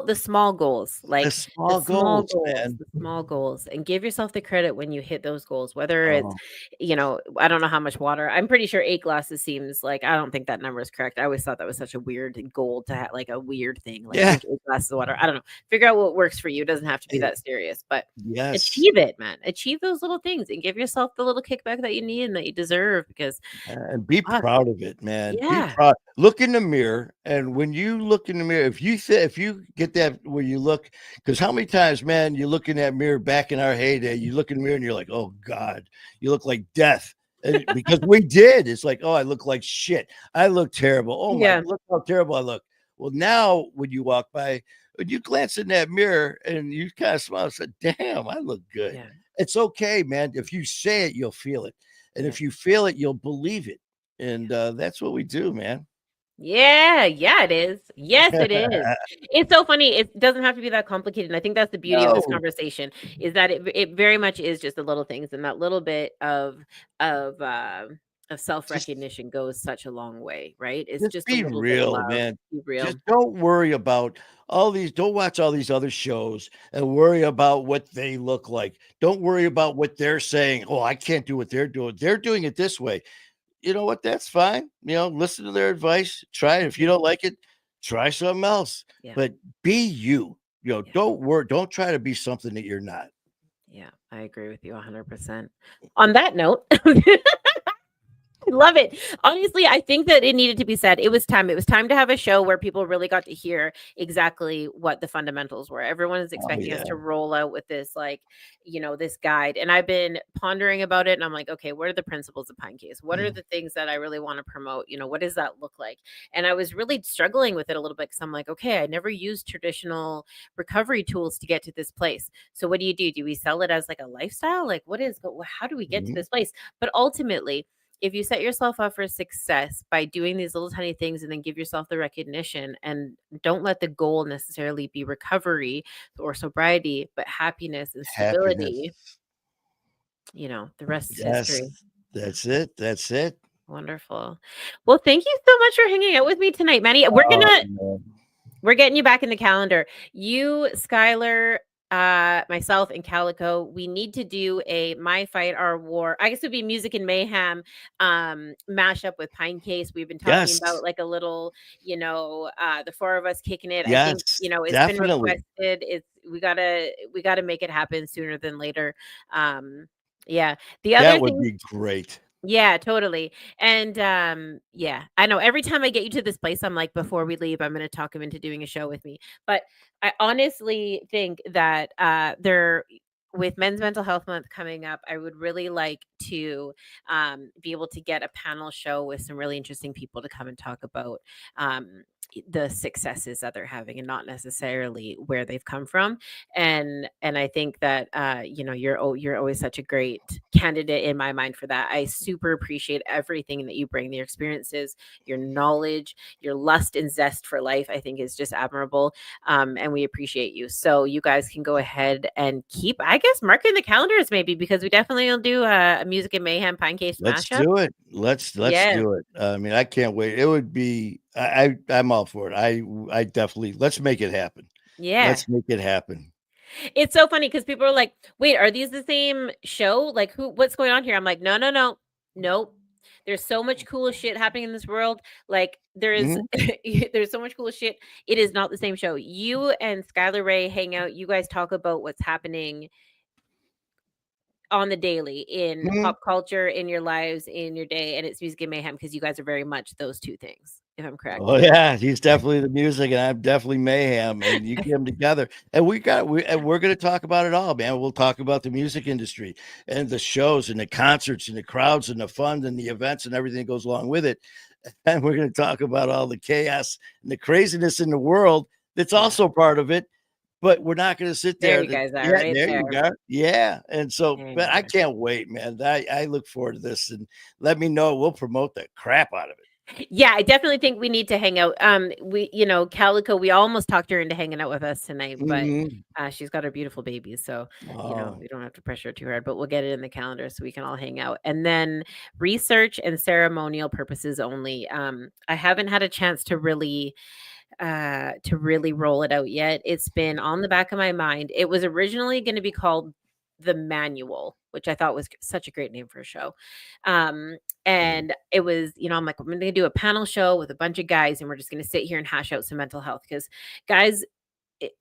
goals, The like the small small goals, goals, man. the small goals, and give yourself the credit when you hit those goals. Whether it's, Oh, I don't know how much water. I'm pretty sure 8 glasses seems like, I don't think that number is correct. I always thought that was such a weird goal to have, like a weird thing. Like yeah. drink 8 glasses of water. I don't know. Figure out what works for you. It doesn't have to be Eh, that serious, but yes. achieve it, man. Achieve those little things and give yourself the little kickback that you need and that you deserve because And be fuck, proud of it, man. Be yeah. proud. Look in the mirror, and when you look in the mirror, if you get that where you look, because how many times, man, you look in that mirror back in our heyday, you look in the mirror and you're like, oh God, you look like death. And because we did, it's like, oh, I look like shit. I look terrible. Oh my, Yeah. look how terrible I look. Well, now when you walk by, when you glance in that mirror and you kind of smile and say, damn, I look good. Yeah. It's okay, man. If you say it, you'll feel it. And Yeah. if you feel it, you'll believe it. And that's what we do, man. Yeah, yeah, it is. Yes, it is. It's so funny. It doesn't have to be that complicated. And I think that's the beauty of this No, conversation is that it very much is just the little things, and that little bit of of just self-recognition goes such a long way, right? It's just just a be little bit of real, love. man. Be Just real. don't worry about don't watch all these other shows and worry about what they look like. Don't worry about what they're saying. Oh, I can't do what they're doing. They're doing it this way. You know what? That's fine. Listen to their advice. Try it. If you Mhm. don't like it, try something else. Yeah. But be you. Yeah. Don't try to be something that you're not. Yeah. I agree with you 100%. On that note, love it. Honestly, I think that it needed to be said. It was time. It was time to have a show where people really got to hear exactly what the fundamentals were. Everyone is Oh expecting us yeah. to roll out with this, like, this guide. And I've been pondering about it. And I'm like, okay, what are the principles of Pinecase? What are Mm. the things that I really want to promote? What does that look like? And I was really struggling with it a little bit because I'm like, okay, I never used traditional recovery tools to get to this place. So what do you do? Do we sell it as like a lifestyle? Like, how do we get to Mhm. this place? But ultimately, if you set yourself up for success by doing these little tiny things and then give yourself the recognition and don't let the goal necessarily be recovery or sobriety, but happiness and stability, Happiness. the rest is Yes. history. That's it. That's it. Wonderful. Well, thank you so much for hanging out with me tonight, Manny. Oh, man. We're getting you back in the calendar. You, Skylar, myself, and Calico, we need to do a My Fight Our War. I guess it would be Music and Mayhem mashup with Pinecase. We've been talking Yes. about like a little, the four of us kicking it. I think, Yes. it's been Definitely. requested. It's we gotta make it happen sooner than later. Yeah. The other That would thing, be great. yeah, totally. And yeah, I know every time I get you to this place, I'm like, before we leave, I'm gonna talk him into doing a show with me. But I honestly think that there with Men's Mental Health Month coming up, I would really like to be able to get a panel show with some really interesting people to come and talk about the successes that they're having and not necessarily where they've come from. And I think that you're always such a great candidate in my mind for that. I super appreciate everything that you bring, the experiences, your knowledge, your lust and zest for life, I think is just admirable. And we appreciate you. So you guys can go ahead and keep, I guess, marking the calendars maybe, because we definitely will do a Music and Mayhem Pinecase Let's mashup. do it. Let's Yeah. do it. I mean, I can't wait. It would be. I'm all for it. I definitely. Let's make it happen. Yeah. Let's make it happen. It's so funny because people are like, wait, are these the same show? Like, what's going on here? I'm like, no. Nope. There's so much cool shit happening in this world. Like, there's there's so much cool shit. It is not the same show. You and Skylar Ray hang out. You guys talk about what's happening on the daily in Mhm. pop culture, in your lives, in your day, and it's Music and Mayhem because you guys are very much those two things, if I'm correct. Oh yeah, he's definitely the music, and I'm definitely mayhem, and you get them together, and we're going to talk about it all, man. We'll talk about the music industry and the shows and the concerts and the crowds and the fun and the events and everything that goes along with it, and we're going to talk about all the chaos and the craziness in the world that's also part of it. But we're not going to sit there. There you guys are, Yeah, right there there. you go. Yeah, and so, There you but I go. can't wait, man. I look forward to this, and let me know. We'll promote the crap out of it. Yeah, I definitely think we need to hang out. We, Calico, we almost talked her into hanging out with us tonight, but Mhm. she's got her beautiful baby, so Oh. we don't have to pressure her too hard. But we'll get it in the calendar so we can all hang out. And then research and ceremonial purposes only. I haven't had a chance to really roll it out yet. It's been on the back of my mind. It was originally going to be called The Manual, which I thought was such a great name for a show. And it was, I'm like, I'm going to do a panel show with a bunch of guys, and we're just going to sit here and hash out some mental health, because guys,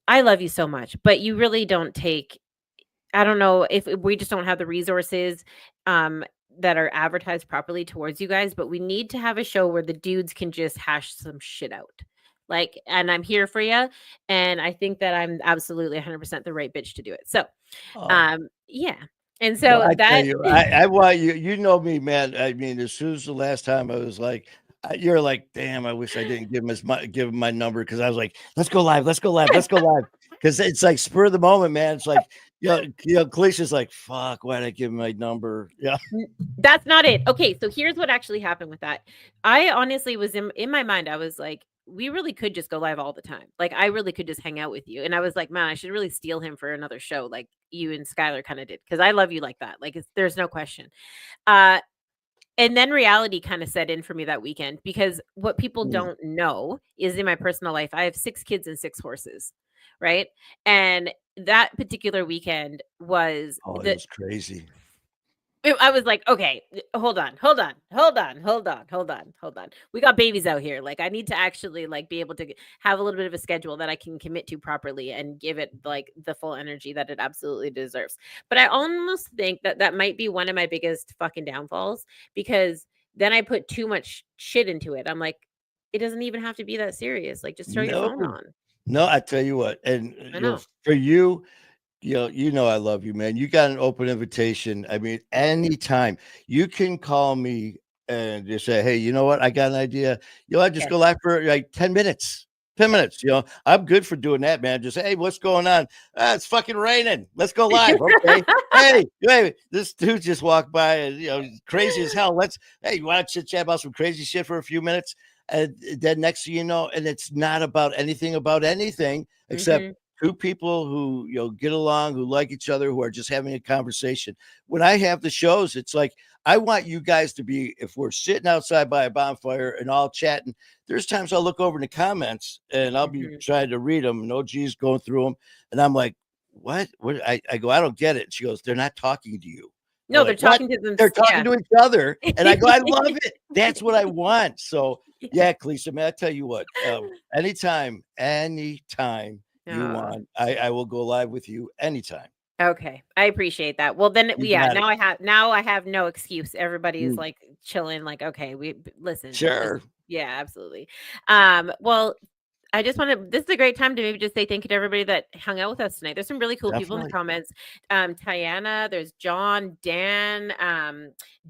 I love you so much, but you really don't take, I don't know if we just don't have the resources that are advertised properly towards you guys, but we need to have a show where the dudes can just hash some shit out. Like, and I'm here for you. And I think that I'm absolutely 100% the right bitch to do it. So, Oh. yeah. And Well, so I tell that, you, I want you. You know me, man. I mean, as soon as the last time I was like, you're like, damn. I wish I didn't give him my number, because I was like, let's go live, let's go live, let's go live. Because it's like spur of the moment, man. It's like, Kalisha's like, fuck, why did I give him my number? Yeah. that's not it. Okay. So here's what actually happened with that. I honestly was in my mind, I was like, we really could just go live all the time. Like, I really could just hang out with you. And I was like, man, I should really steal him for another show, like you and Skylar kind of did, because I love you like that. Like, there's no question. And then reality kind of set in for me that weekend, because what people don't know is, in my personal life, I have 6 kids and 6 horses, right? And that particular weekend was Oh, it was crazy. I was like, okay, hold on. We got babies out here. Like, I need to actually like be able to have a little bit of a schedule that I can commit to properly and give it like the full energy that it absolutely deserves. But I almost think that that might be one of my biggest fucking downfalls, because then I put too much shit into it. I'm like, it doesn't even have to be that serious. Like, just throw your phone on. No, I tell you what, and I know. for you, I love you, man. You got an open invitation. I mean, anytime you can call me and just say, hey, you know what? I got an idea. I just Yes. go live for like 10 minutes. 10 minutes. I'm good for doing that, man. Just, hey, what's going on? It's fucking raining. Let's go live. Okay. hey, this dude just walked by and crazy as hell. Hey, you want to chit chat about some crazy shit for a few minutes? And then next thing you know, and it's not about anything except two people who get along, who like each other, who are just having a conversation. When I have the shows, it's like, I want you guys to be, if we're sitting outside by a bonfire and all chatting, there's times I'll look over in the comments and I'll be trying to read them, and OG's going through them, and I'm like, what I go, I don't get it. She goes, they're not talking to you. No, they're like, talking to them. They're talking to each other. And I go, I love it. That's what I want. So yeah, Kalisha, man, I tell you what, anytime you want, I will go live with you anytime. Okay, I appreciate that. Well, then, You yeah, got it. now I have no excuse. Everybody's like chilling, like, okay, listen. Sure. Yeah, absolutely. Well, I just want to, this is a great time to maybe just say thank you to everybody that hung out with us tonight. There's some really cool people in the comments. Tiana, there's John, Dan,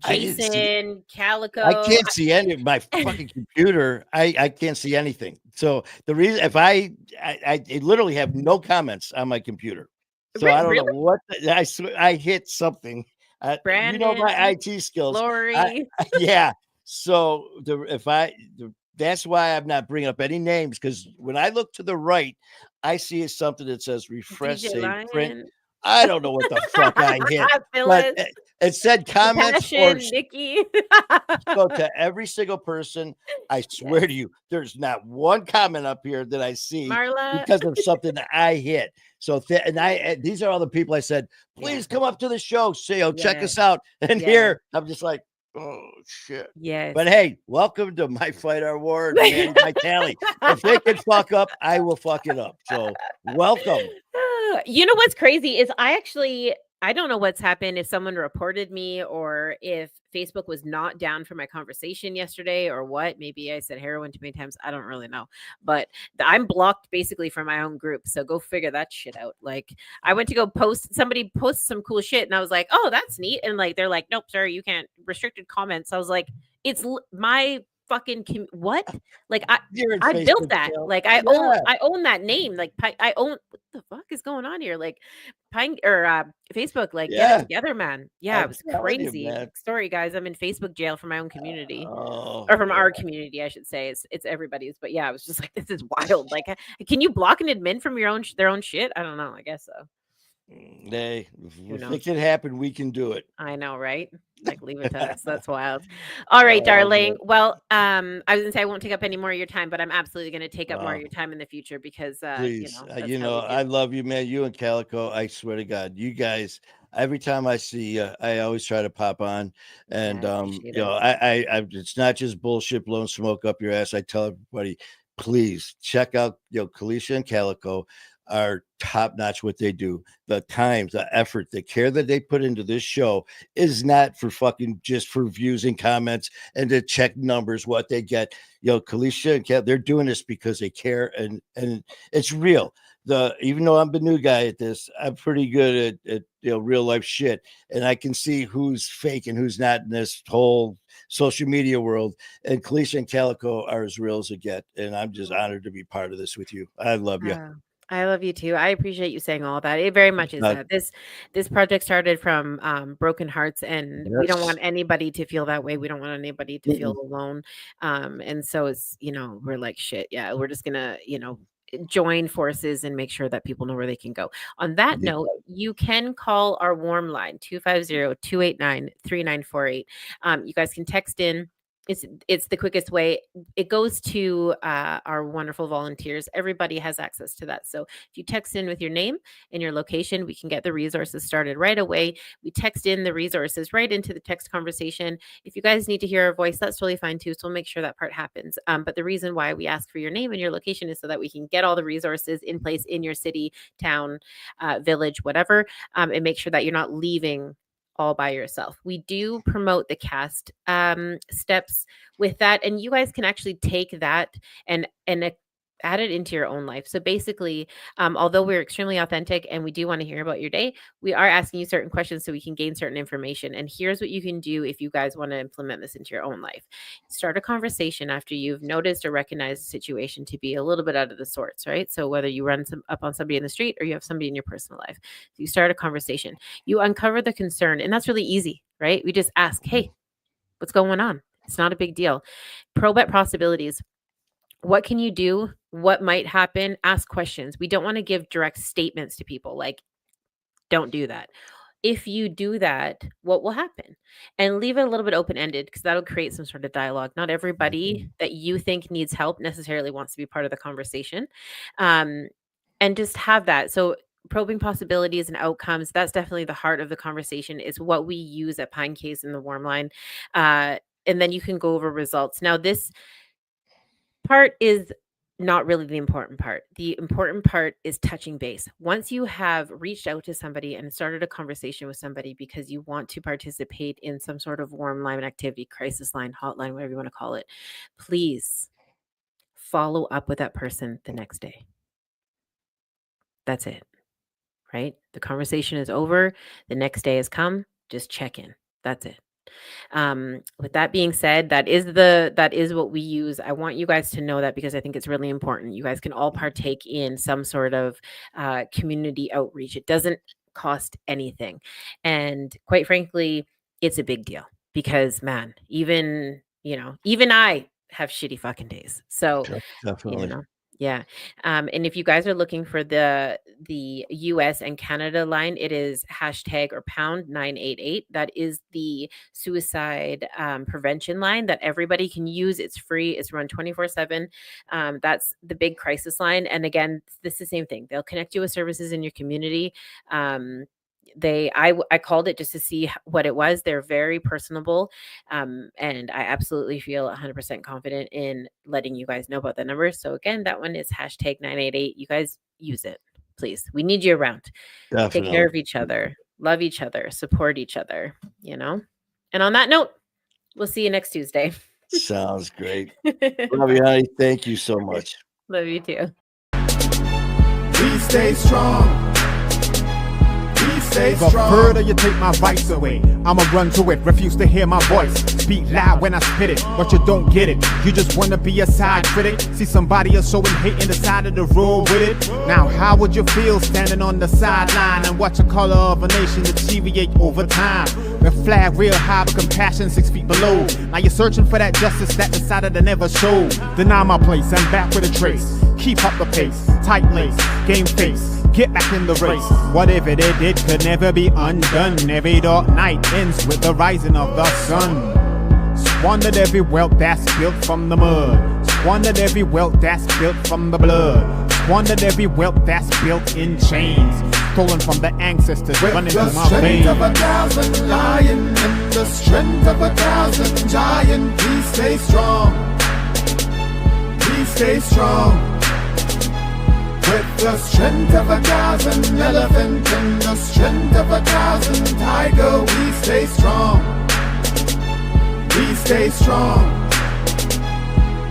Jason, Calico. I can't see any of my fucking computer. I can't see anything. So the reason, if I literally have no comments on my computer. So I don't know what I hit something You know my Brandon, IT skills. Lori. Yeah. So that's why I'm not bringing up any names, because when I look to the right, I see something that says refresh, DJ save, print. Lion. I don't know what the fuck I hit, but Phyllis. it said comments or Passion. Nikki. go to every single person. I swear to you, there's not one comment up here that I see Marla. because of something that I hit. So these are all the people I said, please come up to the show, check us out. And here I'm just like, oh shit. Yes. But hey, welcome to My Fight Our War, Manny Vitale. If they can fuck up, I will fuck it up. So welcome. You know what's crazy is I don't know what's happened, if someone reported me or if Facebook was not down for my conversation yesterday or what. Maybe I said heroin too many times. I don't really know. But I'm blocked basically from my own group. So go figure that shit out. Like I went to go somebody post some cool shit and I was like, oh, that's neat. And like, they're like, nope, sorry, you can't, restricted comments. I was like, it's my fucking what? Like I built that. Like I own that name. Like I own, what the fuck is going on here? Like Facebook, like get it together, man. Yeah, it was crazy. Story, guys. I'm in Facebook jail for my own community. Or from our community, I should say. It's everybody's, but yeah, I was just like, this is wild. Like, can you block an admin from their own shit? I don't know. I guess so. If it can happen, we can do it. I know, right? Like leave it to us. That's wild. All right, darling. Well, I was gonna say I won't take up any more of your time, but I'm absolutely gonna take up more of your time in the future because please, I love you, man. You and Calico, I swear to God, you guys. Every time I see you, I always try to pop on, and I it's not just bullshit blowing smoke up your ass. I tell everybody, please check out Kalisha and Calico. Are top notch what they do. The time, the effort, the care that they put into this show is not for fucking just for views and comments and to check numbers, what they get. Kalisha and Kat, they're doing this because they care and it's real. Even though I'm the new guy at this, I'm pretty good at real life shit, and I can see who's fake and who's not in this whole social media world. And Kalisha and Calico are as real as it get, and I'm just honored to be part of this with you. I love you. I love you too. I appreciate you saying all that. It very much is that. This project started from broken hearts, and we don't want anybody to feel that way. We don't want anybody to feel alone. And so it's, we're like, shit. Yeah, we're just gonna, join forces and make sure that people know where they can go. On that note, you can call our warm line 250-289-3948. You guys can text in. It's the quickest way. It goes to our wonderful volunteers. Everybody has access to that. So if you text in with your name and your location, we can get the resources started right away. We text in the resources right into the text conversation. If you guys need to hear our voice, that's totally fine too. So we'll make sure that part happens. But the reason why we ask for your name and your location is so that we can get all the resources in place in your city, town, village, whatever, and make sure that you're not leaving all by yourself. We do promote the cast steps with that, and you guys can actually take that and add it into your own life. So basically, although we're extremely authentic and we do want to hear about your day, we are asking you certain questions so we can gain certain information. And here's what you can do if you guys want to implement this into your own life. Start a conversation after you've noticed or recognized a situation to be a little bit out of the sorts, right? So whether you run up on somebody in the street or you have somebody in your personal life, you start a conversation, you uncover the concern, and that's really easy, right? We just ask, hey, what's going on? It's not a big deal. Probe at possibilities. What can you do? What might happen? Ask questions. We don't want to give direct statements to people like, don't do that. If you do that, what will happen? And leave it a little bit open-ended because that'll create some sort of dialogue. Not everybody that you think needs help necessarily wants to be part of the conversation. And just have that. So probing possibilities and outcomes, that's definitely the heart of the conversation. Is what we use at Pinecase in the warm line. And then you can go over results. Now, this part is not really the important part. The important part is touching base. Once you have reached out to somebody and started a conversation with somebody because you want to participate in some sort of warm line activity, crisis line, hotline, whatever you want to call it, please follow up with that person the next day. That's it, right? The conversation is over. The next day has come. Just check in. That's it. With that being said, that is what we use. I want you guys to know that because I think it's really important. You guys can all partake in some sort of community outreach. It doesn't cost anything. And quite frankly, it's a big deal because, man, even I have shitty fucking days. So, Definitely. yeah. And if you guys are looking for the US and Canada line, it is hashtag or pound 988. That is the suicide prevention line that everybody can use. It's free. It's run 24/7. That's the big crisis line. And again, this is the same thing. They'll connect you with services in your community. I called it just to see what it was. They're very personable, and I absolutely feel 100% confident in letting you guys know about the numbers. So again, that one is hashtag 988. You guys use it, please. We need you around. Definitely. Take care of each other, love each other, support each other. And on that note, we'll see you next Tuesday. Sounds great. Love you, honey. Thank you so much. Love you too. We stay strong. The further you take my rights away, I'ma run to it, refuse to hear my voice. Speak loud when I spit it, but you don't get it. You just wanna be a side critic. See somebody else showing hate in the side of the road with it. Now how would you feel standing on the sideline and watch the color of a nation deteriorate over time? The flag real high but compassion 6 feet below. Now you're searching for that justice that decided to never show. Deny my place, I'm back with a trace. Keep up the pace, tight lace, game face. Get back in the race. Whatever they did could never be undone. Every dark night ends with the rising of the sun. Squandered every wealth that's built from the mud. Squandered every wealth that's built from the blood. Squandered every wealth that's built in chains. Stolen from the ancestors, running through my veins. With the strength of 1,000 lion and the strength of 1,000 giant, we stay strong. We stay strong. With the strength of 1,000 elephant and the strength of 1,000 tiger, we stay strong. We stay strong.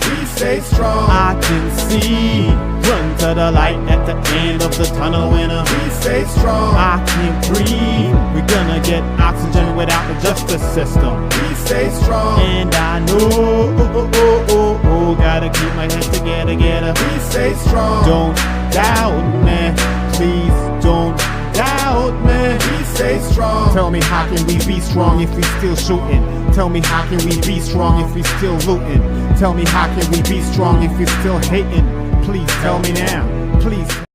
We stay strong. I can see, run to the light at the end of the tunnel winner. We stay strong. I can't breathe, we're gonna get oxygen without the justice system. We stay strong. And I know, gotta keep my head together. We stay strong. Don't doubt me, please don't doubt me. We stay strong. Tell me how can we be strong if we still shooting? Tell me how can we be strong if we still looting? Tell me how can we be strong if we still hating? Please tell me now, please.